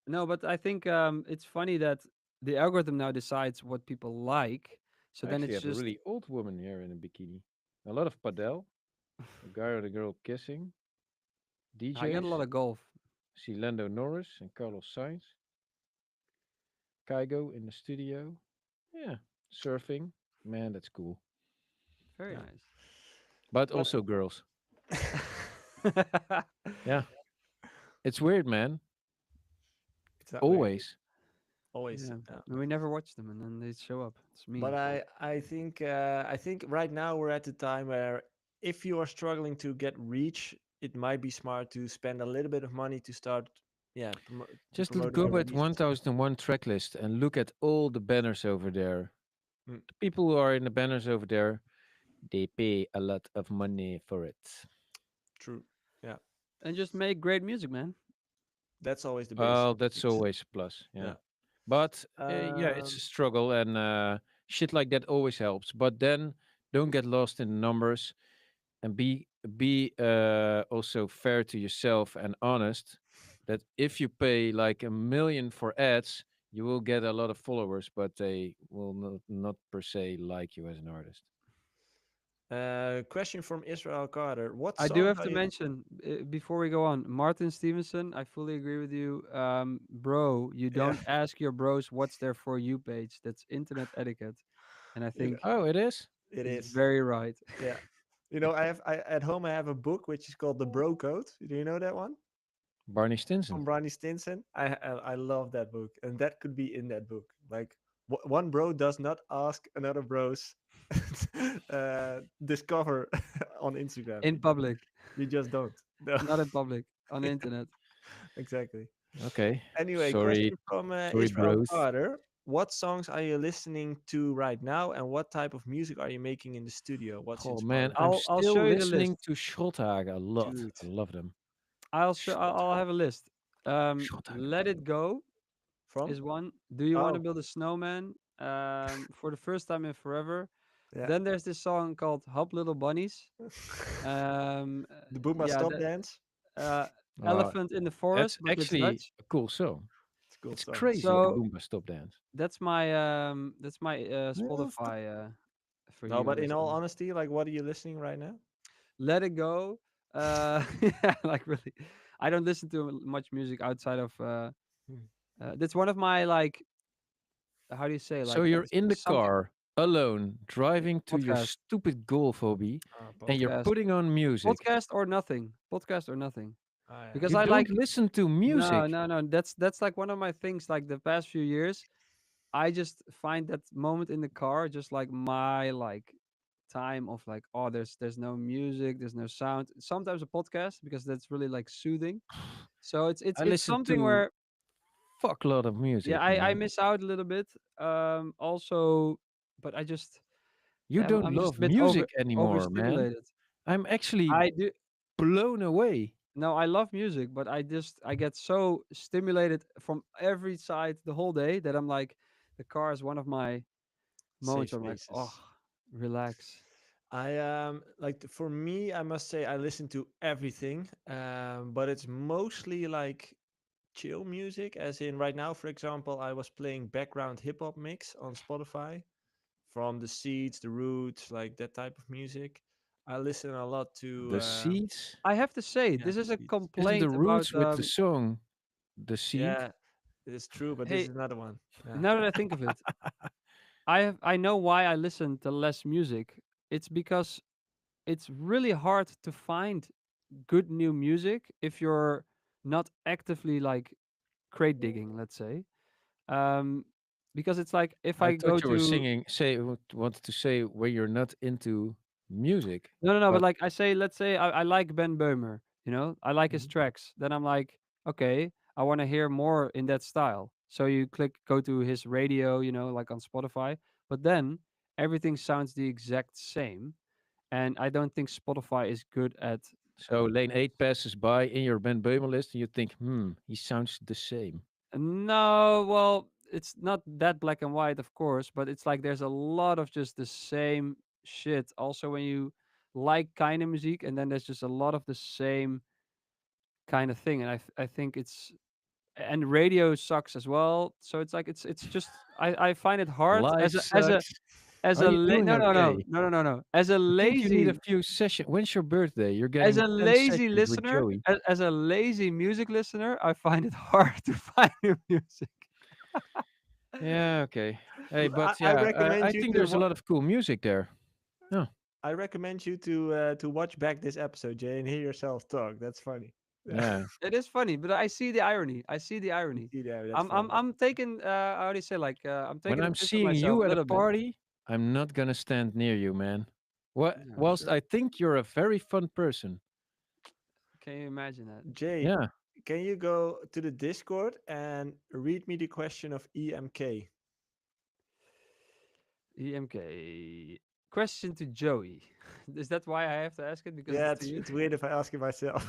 no, but I think it's funny that the algorithm now decides what people like. So I then actually it's have a just really old woman here in a bikini. A lot of padel, a guy or a girl kissing, I get a lot DJs. of golf. See Lando Norris and Carlos Sainz, Kygo in the studio. Yeah, surfing. Man, that's cool. Very Yeah, nice. But but also girls. Yeah, it's weird, man. it's not weird. Always. Always. Yeah, and we never watch them, and then they show up. It's But mean. I think right now we're at the time where if you are struggling to get reach, it might be smart to spend a little bit of money to start, yeah, Just promoting go your at releases. 1001 track list and look at all the banners over there. Mm, The people who are in the banners over there, they pay a lot of money for it. true. Yeah. And just make great music, man. That's always the Well, basic that's things. always a plus. Yeah. Yeah. But yeah, it's a Um, struggle, and shit like that always helps. But then don't get lost in the numbers, and be also fair to yourself and honest. That if you pay like 1 million for ads, you will get a lot of followers, but they will not per se like you as an artist. question from Israel Carter. What I do songs have are to you? mention before we go on, Martin Stevenson. I fully agree with you, bro. You Yeah. don't ask your bros what's their for you page. That's internet etiquette, and I You know, think Oh, it is it he's is. very right. Yeah. I at home I have a book which is called The Bro Code. Do you know that one? Barney Stinson. From Ronnie Stinson. I love that book, and that could be in that book. Like one bro does not ask another bros discover on Instagram. In public, You just don't. No, not in public, on the internet. exactly. Okay, Anyway, sorry, question from sorry, Israel bros. Carter. What songs are you listening to right now, and what type of music are you making in the studio? What's Oh man, inspiring? I'm I'll still show you the list. listening to Schrotthagen a lot. Dude, I love them. I'll have a list. Schrotthagen. Let It Go from? is one. Do you want to Oh, build a snowman? For the first time in forever. yeah. Then there's this song called Hop Little Bunnies. The Boomba Yeah, Stop that Dance. uh, Uh, Elephant in the that's Forest, but it's actually Dutch. a cool song. It's a cool It's song. crazy, the So Boomba Stop Dance. that's my Elephant. Spotify for No, you but in list. all honesty, like, what are you listening right now? Let It Go. Yeah, like really, I don't listen to much music outside of. Hmm. That's one of my like. How do you say So like you're in the something car alone, driving to your podcast, stupid golf hobby, and you're podcast, putting on music. podcast or nothing. Oh, yeah. Because You I don't like listen to no, music. no, no. That's like one of my things. Like the past few years, I just find that moment in the car just like my like time of like oh there's no music, there's no sound. Sometimes a podcast because that's really like soothing. So I it's listen something to where fuck lot of yeah music, I man. miss out a little bit. Also, but I just You yeah don't I'm just love a bit music anymore, man. overstimulated. I'm actually I do blown away. no I love music, but I get so stimulated from every side the whole day that I'm like the car is one of my Safe moments where I'm like, oh, spaces. relax. I for me, I must say I listen to everything, but it's mostly like chill music. As in, right now, for example, I was playing background hip hop mix on Spotify from the Seeds, the Roots, like that type of music. I listen a lot to The Seeds. I have to say, yeah, this the is a Seeds. Isn't the complaint about roots with the song The Seed? Yeah, it's true, but this hey, is another one. Yeah. now that I think of it, I know why I listen to less music. It's because it's really hard to find good new music if you're not actively like crate digging, let's say. Um because it's like if I I go thought you were to singing, say, wanted to say where you're not into music, no, no, no. But but like I say, let's say I like Ben Böhmer. I like his Mhm. tracks. Then I'm like, okay, I want to hear more in that style. So you go to his radio, like on Spotify. But then everything sounds the exact same, and I don't think Spotify is good at. so lane 8 passes by in your Ben Böhmer list and you think, he sounds the same. No, well, it's not that black and white, of course, but it's like there's a lot of just the same shit. Also, when you like kind of music, and then there's just a lot of the same kind of thing, and I think it's and radio sucks as well. So it's like it's just I find it hard Life as a as a sucks. as Are a you doing no no no okay? no no no no as a I think you need a lazy few sessions. When's your birthday? You're as getting a 10 lazy sessions with listener Joey. as a lazy music listener, I find it hard to find new music. Yeah, okay. Hey, I, but I yeah, recommend I you think to there's a lot of cool music there. No, I recommend you to watch back this episode, Jay, and hear yourself talk. That's funny. Yeah, yeah. It is funny, but I see the irony. I see the you irony. see there. That's I'm funny. taking how do you say like I'm When taking a I'm piss of seeing myself you a at a little bit. party, I'm not gonna stand near you, man. What? Yeah, Whilst sure. I think you're a very fun person. Can you imagine that? Jay, Yeah. can you go to the Discord and read me the question of EMK? EMK. Question to Joey. Is that why I have to ask it? Because Yeah, it's to it's you? it's weird if I ask it myself.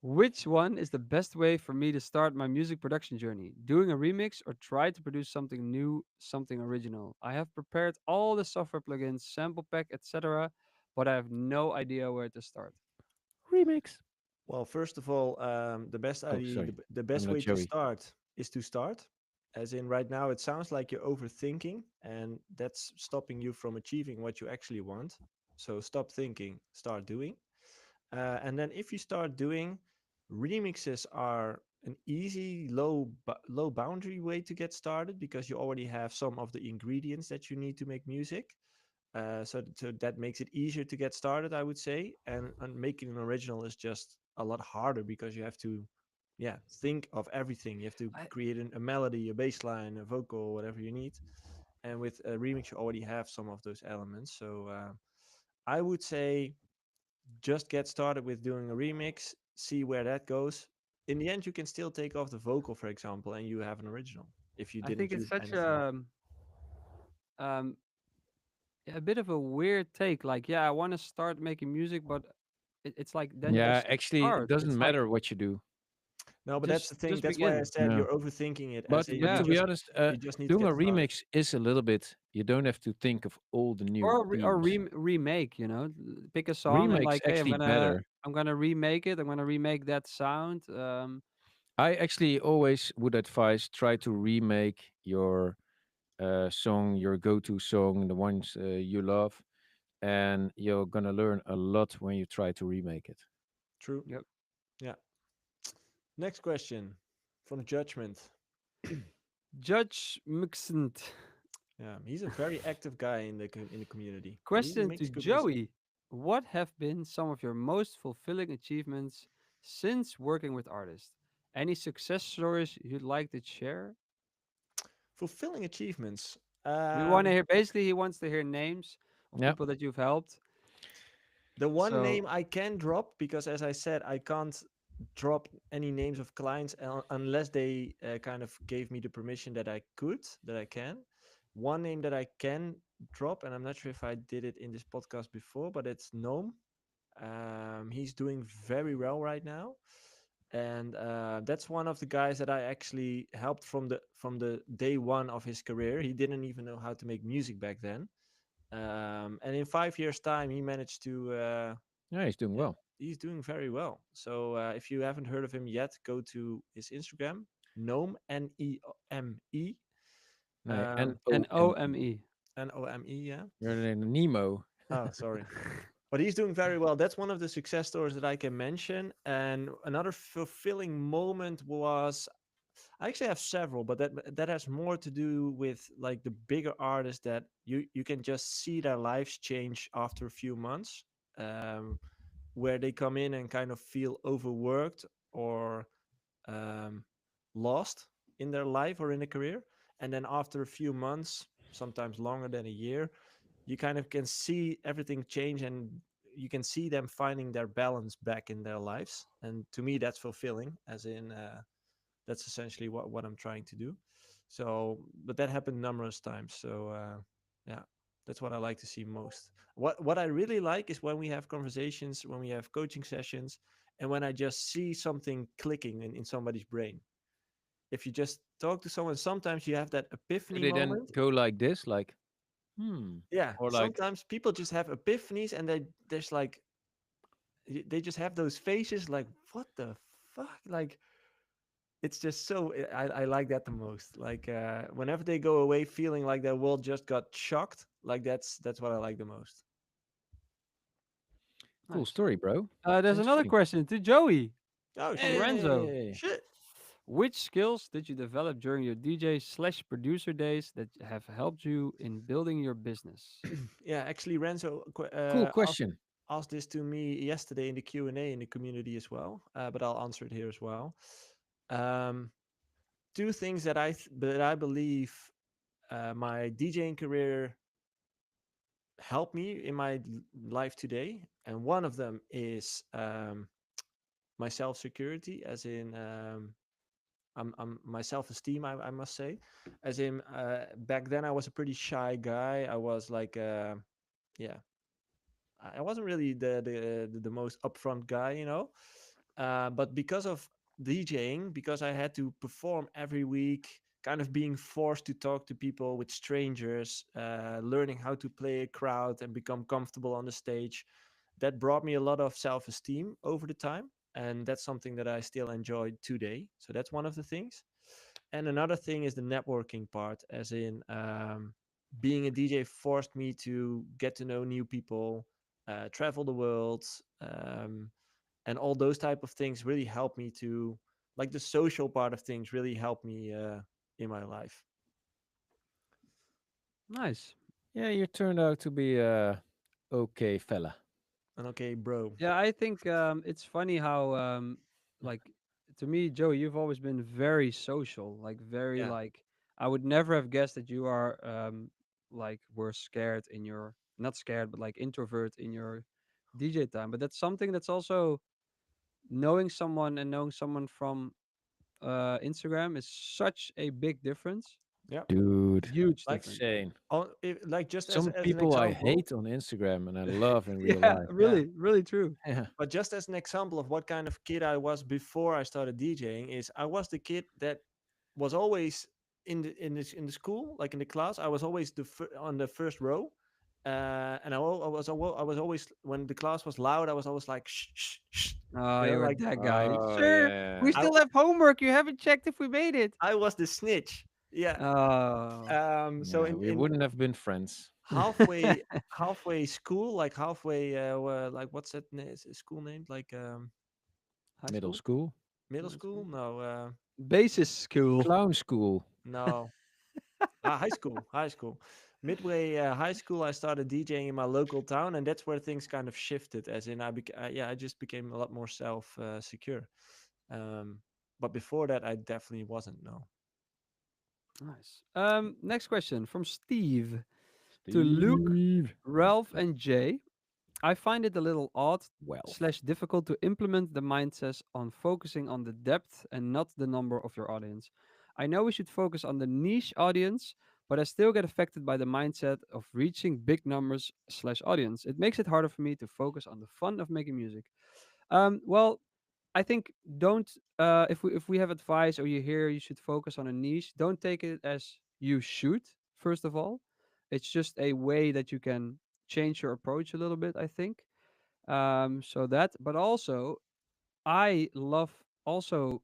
Which one is the best way for me to start my music production journey? Doing a remix or try to produce something new, something original? I have prepared all the software plugins, sample pack, etc., but I have no idea where to start. Remix. Well, first of all, the best Oh, idea, sorry. the I'm best not way to Joey. start is to start. As in, right now, it sounds like you're overthinking, and that's stopping you from achieving what you actually want. So stop thinking, start doing. And then if you start doing, remixes are an easy, low boundary way to get started because you already have some of the ingredients that you need to make music. So that makes it easier to get started, I would say. And making an original is just a lot harder because you have to, yeah, think of everything. You have to I, create a melody, a bass line, a vocal, whatever you need. And with a remix, you already have some of those elements. So I would say just get started with doing a remix, see where that goes. In the end, you can still take off the vocal, for example, and you have an original if you I think didn't it's use such anything else. um, a bit of a weird take. Like, yeah, I want to start making music, but it's like then Yeah, just actually, it start. doesn't It's like matter what you do. No, but that's the thing. just That's why I begin. said Yeah. you're overthinking it. As But in, but Yeah. to be honest, you just need to doing get a started. remix is a little bit. You don't have to think of all the new Or themes. remake, pick a song and Remakes like, hey, actually better. I'm gonna remake it. I'm gonna remake that sound. I actually always would advise try to remake your song, your go-to song, the ones you love, and you're gonna learn a lot when you try to remake it. True. Yep. Yeah. Next question from Judgment. Judge Mixent. Yeah, he's a very active guy in the community. He Question to makes good music. Joey: what have been some of your most fulfilling achievements since working with artists? Any success stories you'd like to share? Fulfilling achievements. We want to Um, hear. Basically, he wants to hear names of Yeah. people that you've helped. the one So name I can drop because, as I said, I can't drop any names of clients unless they kind of gave me the permission that I could, that I can. One name that I can drop, and I'm not sure if I did it in this podcast before, but it's Gnome. He's doing very well right now, and that's one of the guys that I actually helped from the day one of his career. He didn't even know how to make music back then, and in 5 years' time, he managed to. Yeah, he's doing Yeah, well. he's doing very well. So if you haven't heard of him yet, go to his Instagram, Gnome Neme, Nee, N O M Nome. E. Nome. Yeah. You're in Nemo. Oh, sorry. But he's doing very well. That's one of the success stories that I can mention. And another fulfilling moment was I actually have several, but that has more to do with like the bigger artists that you can just see their lives change after a few months, um, where they come in and kind of feel overworked or um, lost in their life or in a career, and then after a few months, sometimes longer than a year, you kind of can see everything change and you can see them finding their balance back in their lives. And to me, that's fulfilling, as in that's essentially what I'm trying to do. So, but that happened numerous times. So, yeah, that's what I like to see most. What I really like is when we have conversations, when we have coaching sessions, and when I just see something clicking in somebody's brain. If you just talk to someone, sometimes you have that Do epiphany they then moment. go like this, like hmm, Yeah, or like sometimes people just have epiphanies, and there's like they just have those faces like what the fuck, like it's just so I like that the most. Like whenever they go away feeling like their world just got shocked, like that's what I like the most. cool Nice. story, bro? There's another Interesting. question to Joey Oh from shit, Renzo. Hey, shit. Which skills did you develop during your DJ/producer days that have helped you in building your business? Yeah, actually, Renzo cool asked question. asked this to me yesterday in the Q&A in the community as well, but I'll answer it here as well. Um, two things that I believe my DJing career helped me in my life today, and one of them is my self security, as in I'm my self esteem. I must say, as in back then I was a pretty shy guy. I was like, yeah, I wasn't really the most upfront guy, you know. But because of DJing, because I had to perform every week, kind of being forced to talk to people with strangers, learning how to play a crowd and become comfortable on the stage, that brought me a lot of self-esteem over the time, and that's something that I still enjoy today. So that's one of the things. And another thing is the networking part, as in being a DJ forced me to get to know new people, travel the world, and all those type of things really help me to, like, the social part of things really help me in my life. Nice. Yeah, you turned out to be a okay fella. And okay, bro. Yeah, I think it's funny how like to me, Joe, you've always been very social, like very Yeah. like I would never have guessed that you are like were scared in your not scared but like introvert in your DJ time. But that's something that's also knowing someone and knowing someone from Instagram is such a big difference. Yeah. Dude, Huge Like, difference. insane. like, just Some as an people I example. hate on Instagram and I love in real Yeah, life. Yeah. really, really true. Yeah. But just as an example of what kind of kid I was before I started DJing, is I was the kid that was always in the school, like in the class. I was always on the first row, and I was always, when the class was loud, I was always like shh shh shh, Oh, you were like that guy. Oh Sir, we yeah. I still have homework. You haven't checked if we made it. I was the snitch. Yeah. Oh. So Yeah, we in wouldn't have been friends. halfway school, like halfway, like, what's that school named, like, High Middle school? school, middle Middle school? school? No, Basis school. clown school. no. High school, high school. Midway high school, I started DJing in my local town, and that's where things kind of shifted. As in, yeah, I just became a lot more self secure. Um, but before that, I definitely wasn't. No. Nice. Next question from Steve to Luke, Steve. Ralph, and Jay. I find it a little odd Well, slash difficult to implement the mindset on focusing on the depth and not the number of your audience. I know we should focus on the niche audience, but I still get affected by the mindset of reaching big numbers slash audience. It makes it harder for me to focus on the fun of making music. Well, I think don't if we have advice or you hear you should focus on a niche, don't take it as you should. First of all, it's just a way that you can change your approach a little bit. I think so that, but also I love also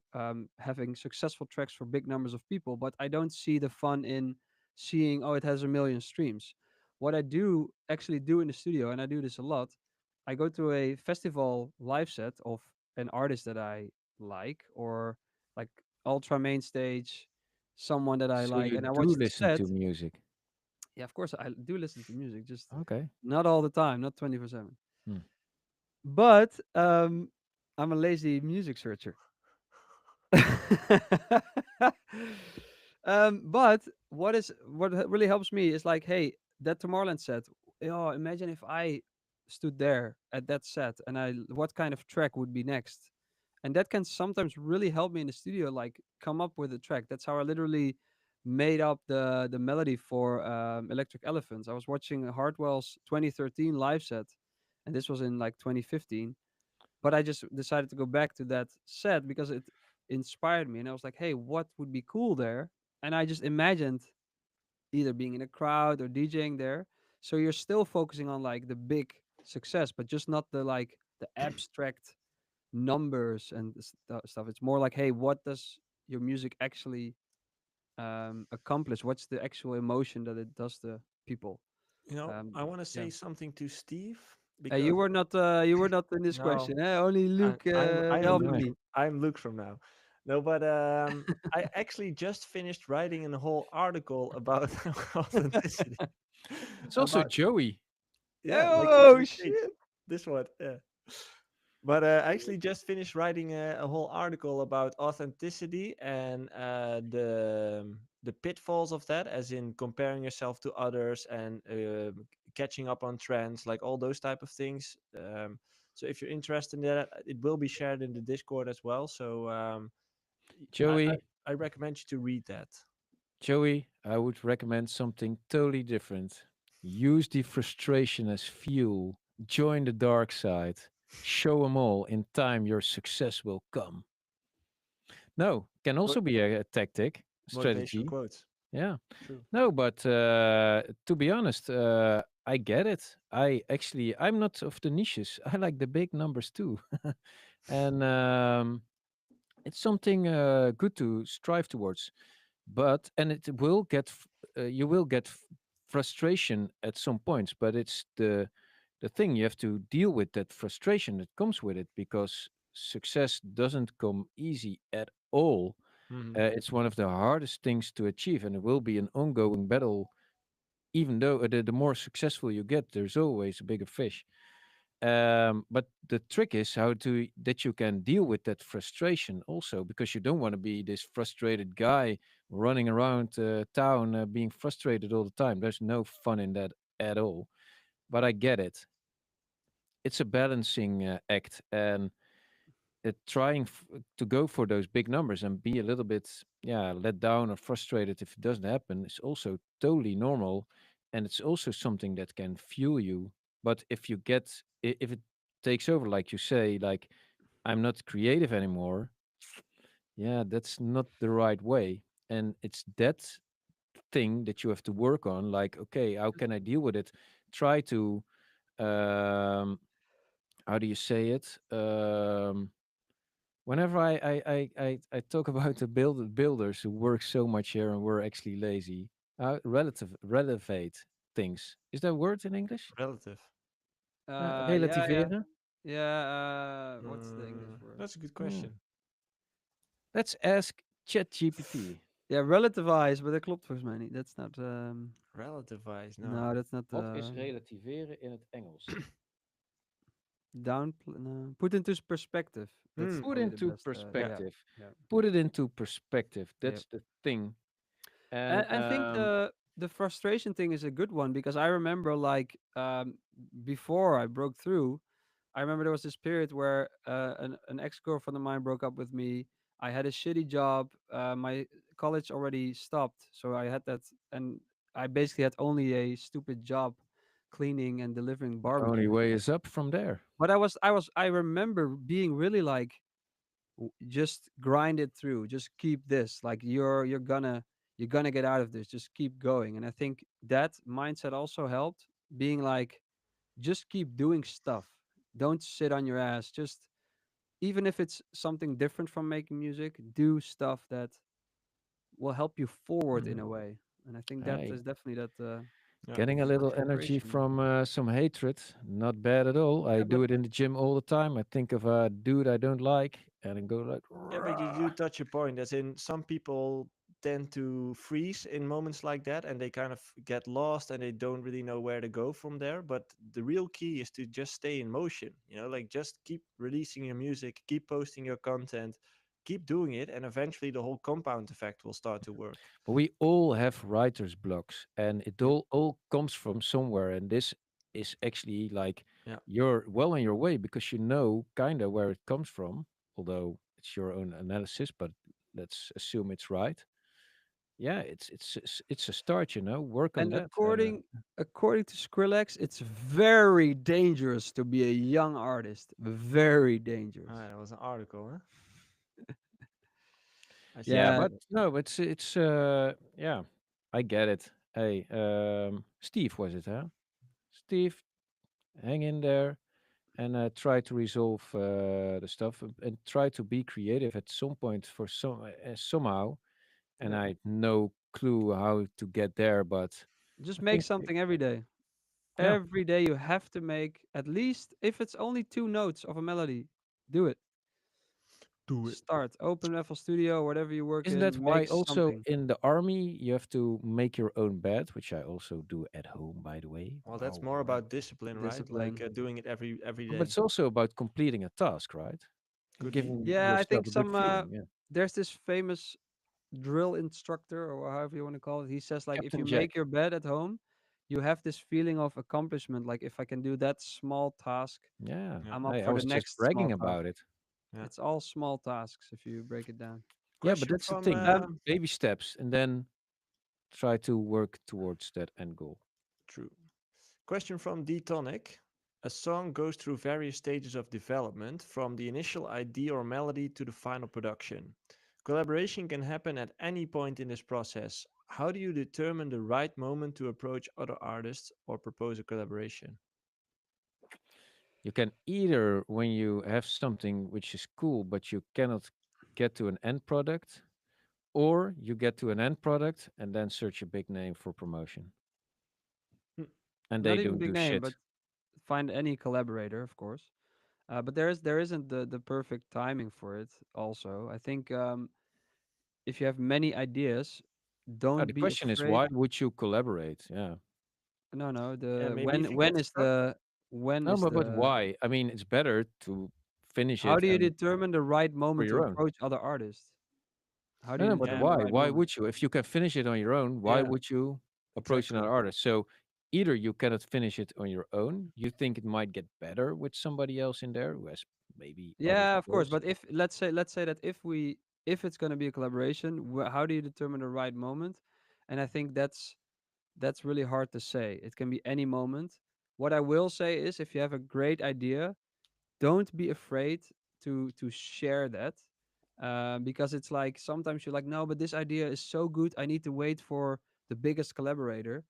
having successful tracks for big numbers of people, but I don't see the fun in seeing, oh, it has a million streams. What I do actually do in the studio, and I do this a lot, I go to a festival live set of an artist that I like, or like ultra main stage, someone that I so like, you and I do watch the listen set. to music. Yeah, of course, I do listen to music, just Okay. not all the time, not 24/7. Hmm. But I'm a lazy music searcher. But what really helps me is like, hey, that Tomorrowland set. Oh, imagine if I stood there at that set and what kind of track would be next, and that can sometimes really help me in the studio, like come up with a track. That's how I literally made up the melody for Electric Elephants. I was watching Hardwell's 2013 live set, and this was in like 2015, but I just decided to go back to that set because it inspired me. And I was like, hey, what would be cool there? And I just imagined either being in a crowd or DJing there. So you're still focusing on like the big success, but just not the like the abstract numbers and stuff. It's more like, hey, what does your music actually accomplish? What's the actual emotion that it does to people? I want to Yeah. say something to Steve, You because were not you were not in this no, question. Eh? Only Luke I'm helped Luke. No. me. I'm Luke from now. No, but I actually just finished writing a whole article about authenticity. It's also About, Joey. yeah, like Oh the stage, shit! this one, yeah. But I actually just finished writing a whole article about authenticity and the pitfalls of that, as in comparing yourself to others and catching up on trends, like all those type of things. So if you're interested in that, it will be shared in the Discord as well. So Joey, I recommend you to read that. Joey, I would recommend something totally different. Use the frustration as fuel. Join the dark side. Show them all. In time, your success will come. No, can Mo- also be a tactic, motivational strategy. quotes. Yeah. True. No, but to be honest, I get it. I'm not of the niches. I like the big numbers too, and it's something good to strive towards. But and it will you will get frustration at some points. But it's the thing you have to deal with that frustration that comes with it because success doesn't come easy at all. Hmm. It's one of the hardest things to achieve, and it will be an ongoing battle even though the more successful you get, there's always a bigger fish. But the trick is how to that you can deal with that frustration also, because you don't want to be this frustrated guy running around town being frustrated all the time. There's no fun in that at all. But I get it. It's a balancing act, and trying to go for those big numbers and be a little bit let down or frustrated if it doesn't happen is also totally normal, and it's also something that can fuel you. But if you if it takes over, like you say, like I'm not creative anymore, yeah, that's not the right way. And it's that thing that you have to work on, like, okay, how can I deal with it? Try to um how do you say it? Whenever I talk about the builders who work so much here and were actually lazy, relevate things. Is that a word in English? Relative. Yeah, yeah, Relativeren? yeah. What's the English word? That's a good Yeah. question. Let's ask ChatGPT. Yeah, relativize, but dat klopt volgens mij niet. That's not. Relativize. No. No, that's not. Wat is relativeren in het Engels? No. Put into perspective. That's Hmm. Put probably the into best. Yeah, perspective. yeah, Put it into perspective. yeah. That's the thing. And And I think the frustration thing is a good one because I remember like before I broke through, I remember there was this period where an ex girlfriend of mine broke up with me. I had a shitty job. My college already stopped, so I had that, and I basically had only a stupid job, cleaning and delivering the only barbecues. way is up from there. But I remember being really like, just grind it through, just keep this, like you're gonna get out of this, just keep going. And I think that mindset also helped, being like, just keep doing stuff, don't sit on your ass, just even if it's something different from making music, do stuff that will help you forward in Hmm. a way. And I think that Hey, is definitely that Yeah. getting a little energy frustration. from some hatred, not bad at all. I Yeah, but do it in the gym all the time. I think of a dude I don't like and then go like, Yeah, but you do "Rah." touch a point. As in, some people tend to freeze in moments like that, and they kind of get lost, and they don't really know where to go from there. But the real key is to just stay in motion. Like just keep releasing your music, keep posting your content, keep doing it, and eventually the whole compound effect will start to work. But we all have writer's blocks, and it Yep. all comes from somewhere. And this is actually like Yeah. you're well on your way because you know kind of where it comes from, although it's your own analysis. But let's assume it's right. Yeah, it's a start. Work on and that. according to Skrillex, it's very dangerous to be a young artist, very dangerous. That was an article, huh? I see. Yeah, Yeah, but no, it's yeah, I get it. Hey, Steve was it, huh? Steve, hang in there and try to resolve the stuff and try to be creative at some point for somehow. And yeah. I no clue how to get there, but Just I make think something every day. yeah, Every day you have to make at least, if it's only two notes of a melody, do it. Do it. Start. Open FL Studio, whatever you work isn't that in, why make also something. in the army you have to make your own bed, which I also do at home, by the way. Well, that's Wow, more about discipline, right? Like Discipline. doing it every but day. it's also about completing a task, right? Could be. Giving Yeah, I yourself think a good some feeling. Yeah, there's this famous drill instructor or however you want to call it. He says like, if Captain you Jack. make your bed at home, you have this feeling of accomplishment. Like, if I can do that small task, Yeah, Yeah. I'm up I for the was just next small bragging task. about it. Yeah. It's all small tasks if you break it down. Yeah, but Question that's the from thing. Um, Baby steps, and then try to work towards that end goal. True. Question from D Tonic. A song goes through various stages of development, from the initial idea or melody to the final production. Collaboration can happen at any point in this process. How do you determine the right moment to approach other artists or propose a collaboration? You can either, when you have something which is cool, but you cannot get to an end product, or you get to an end product and then search a big name for promotion. Hmm. And they Not even don't big do name, but shit. find any collaborator, of course. But there isn't the perfect timing for it. Also, I think if you have many ideas, The don't be question is, afraid. why would you collaborate? Yeah. No, no. Yeah, The maybe if you when get is stuck. when No, is but the why? I mean, it's better to finish how it do you and determine the right for moment to your own. approach other artists? How do No, you no, but Yeah, determine the why? right Why moment? would you? If you can finish it on your own, why yeah, would you approach exactly. another artist? So either you cannot finish it on your own, you think it might get better with somebody else in there who has maybe other Yeah, of course. skills. But if let's say that if it's going to be a collaboration, how do you determine the right moment? And I think that's really hard to say. It can be any moment. What I will say is, if you have a great idea, don't be afraid to share that, because it's like sometimes you're like, no, but this idea is so good, I need to wait for the biggest collaborator,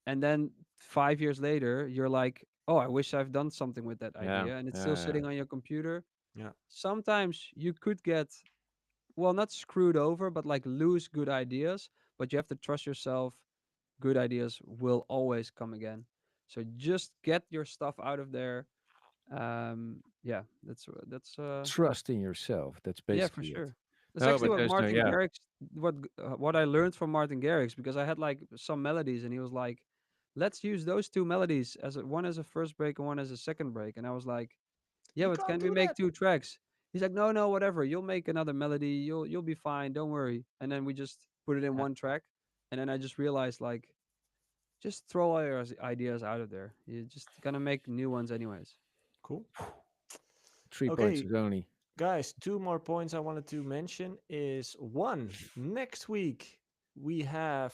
and then 5 years later you're like, oh, I wish I've done something with that Yeah, idea, and it's still yeah, sitting on your computer. Yeah, Sometimes you could get, well, not screwed over, but like lose good ideas, but you have to trust yourself. Good ideas will always come again. So just get your stuff out of there. Yeah, that's trust in yourself. That's yeah, for basically it. sure. That's No, actually but what there's no, Martin yeah. Garrix, what I learned from Martin Garrix, because I had like some melodies and he was like, let's use those two melodies as one as a first break and one as a second break, and I was like, yeah, you but can't can we do make that. two tracks? He's like, no, no, whatever. You'll make another melody. You'll be fine. Don't worry. And then we just put it in Yeah, one track. And then I just realized, like, just throw all your ideas out of there. You're just gonna make new ones anyways. cool. 3 points Okay, is only. guys, two more points I wanted to mention is one, next week we have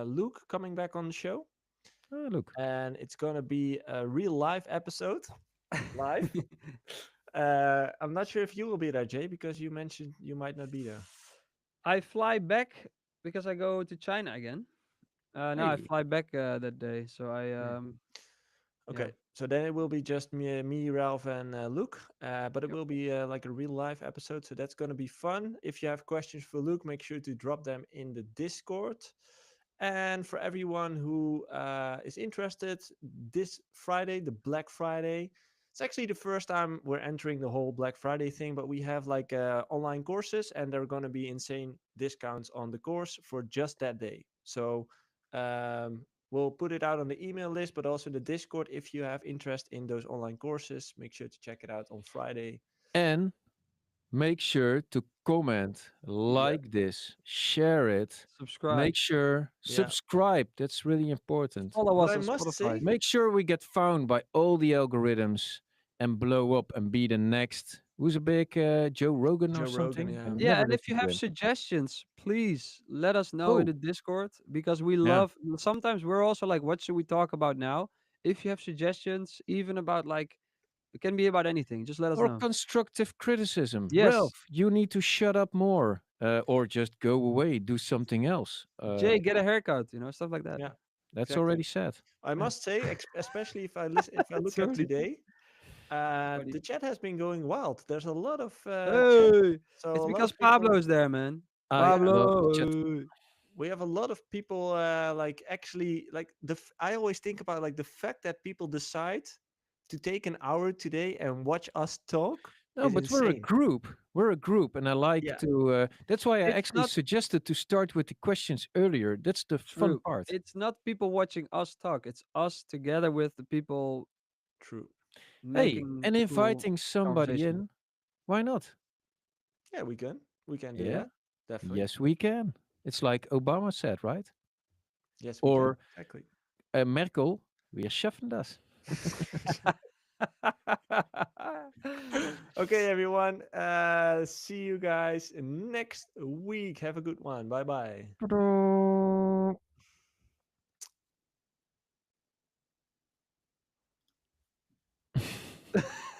Luke coming back on the show, Oh, look. and it's gonna be a real live episode. Live. I'm not sure if you will be there, Jay, because you mentioned you might not be there. I fly back because I go to China again. No, I Hey. fly back that day. So Hmm. yeah. Okay, so then it will be just me, Ralph, and Luke. But it Yep. will be like a real live episode, so that's gonna be fun. If you have questions for Luke, make sure to drop them in the Discord. And for everyone who is interested, this Friday, the Black Friday, it's actually the first time we're entering the whole Black Friday thing, but we have like online courses, and there are going to be insane discounts on the course for just that day. So we'll put it out on the email list, but also the Discord. If you have interest in those online courses, make sure to check it out on Friday. And make sure to comment, Yeah, like this, share it, Subscribe. make sure yeah. subscribe. That's really important. Follow But us I on must Spotify. say, Make sure we get found by all the algorithms and blow up and be the next. Who's a big Joe Rogan or Joe Rogan, something? I yeah. Yeah, never and if you listened to have him. suggestions, please let us know in Oh, the Discord, because we yeah. love, sometimes we're also like, what should we talk about now? If you have suggestions, even about like, it can be about anything, just let us Or know. constructive criticism. Yes, Ralph, you need to shut up more, or just go away, do something else. Jay, get a haircut, stuff like that. Yeah, That's exactly. already said. I must say, especially if I listen, if I It's look at already today, funny. the chat has been going wild. There's a lot of chat, Hey, so it's a lot because of people. Pablo's there, man. I Yeah, love the chat. Pablo. we have a lot of people like actually like I always think about like the fact that people decide to take an hour today and watch us talk No, is but we're a insane. group. We're a group, and I like Yeah, to. That's why I It's actually not suggested to start with the questions earlier. That's the fun true. part. It's not people watching us talk. It's us together with the people true. Hey, making and cool inviting somebody conversation. in, why not? Yeah, we can do Yeah, that definitely. yes, we can. It's like Obama said, right? Yes, we can Or exactly. Merkel, wir schaffen das. Okay, everyone. See you guys next week. Have a good one. Bye bye.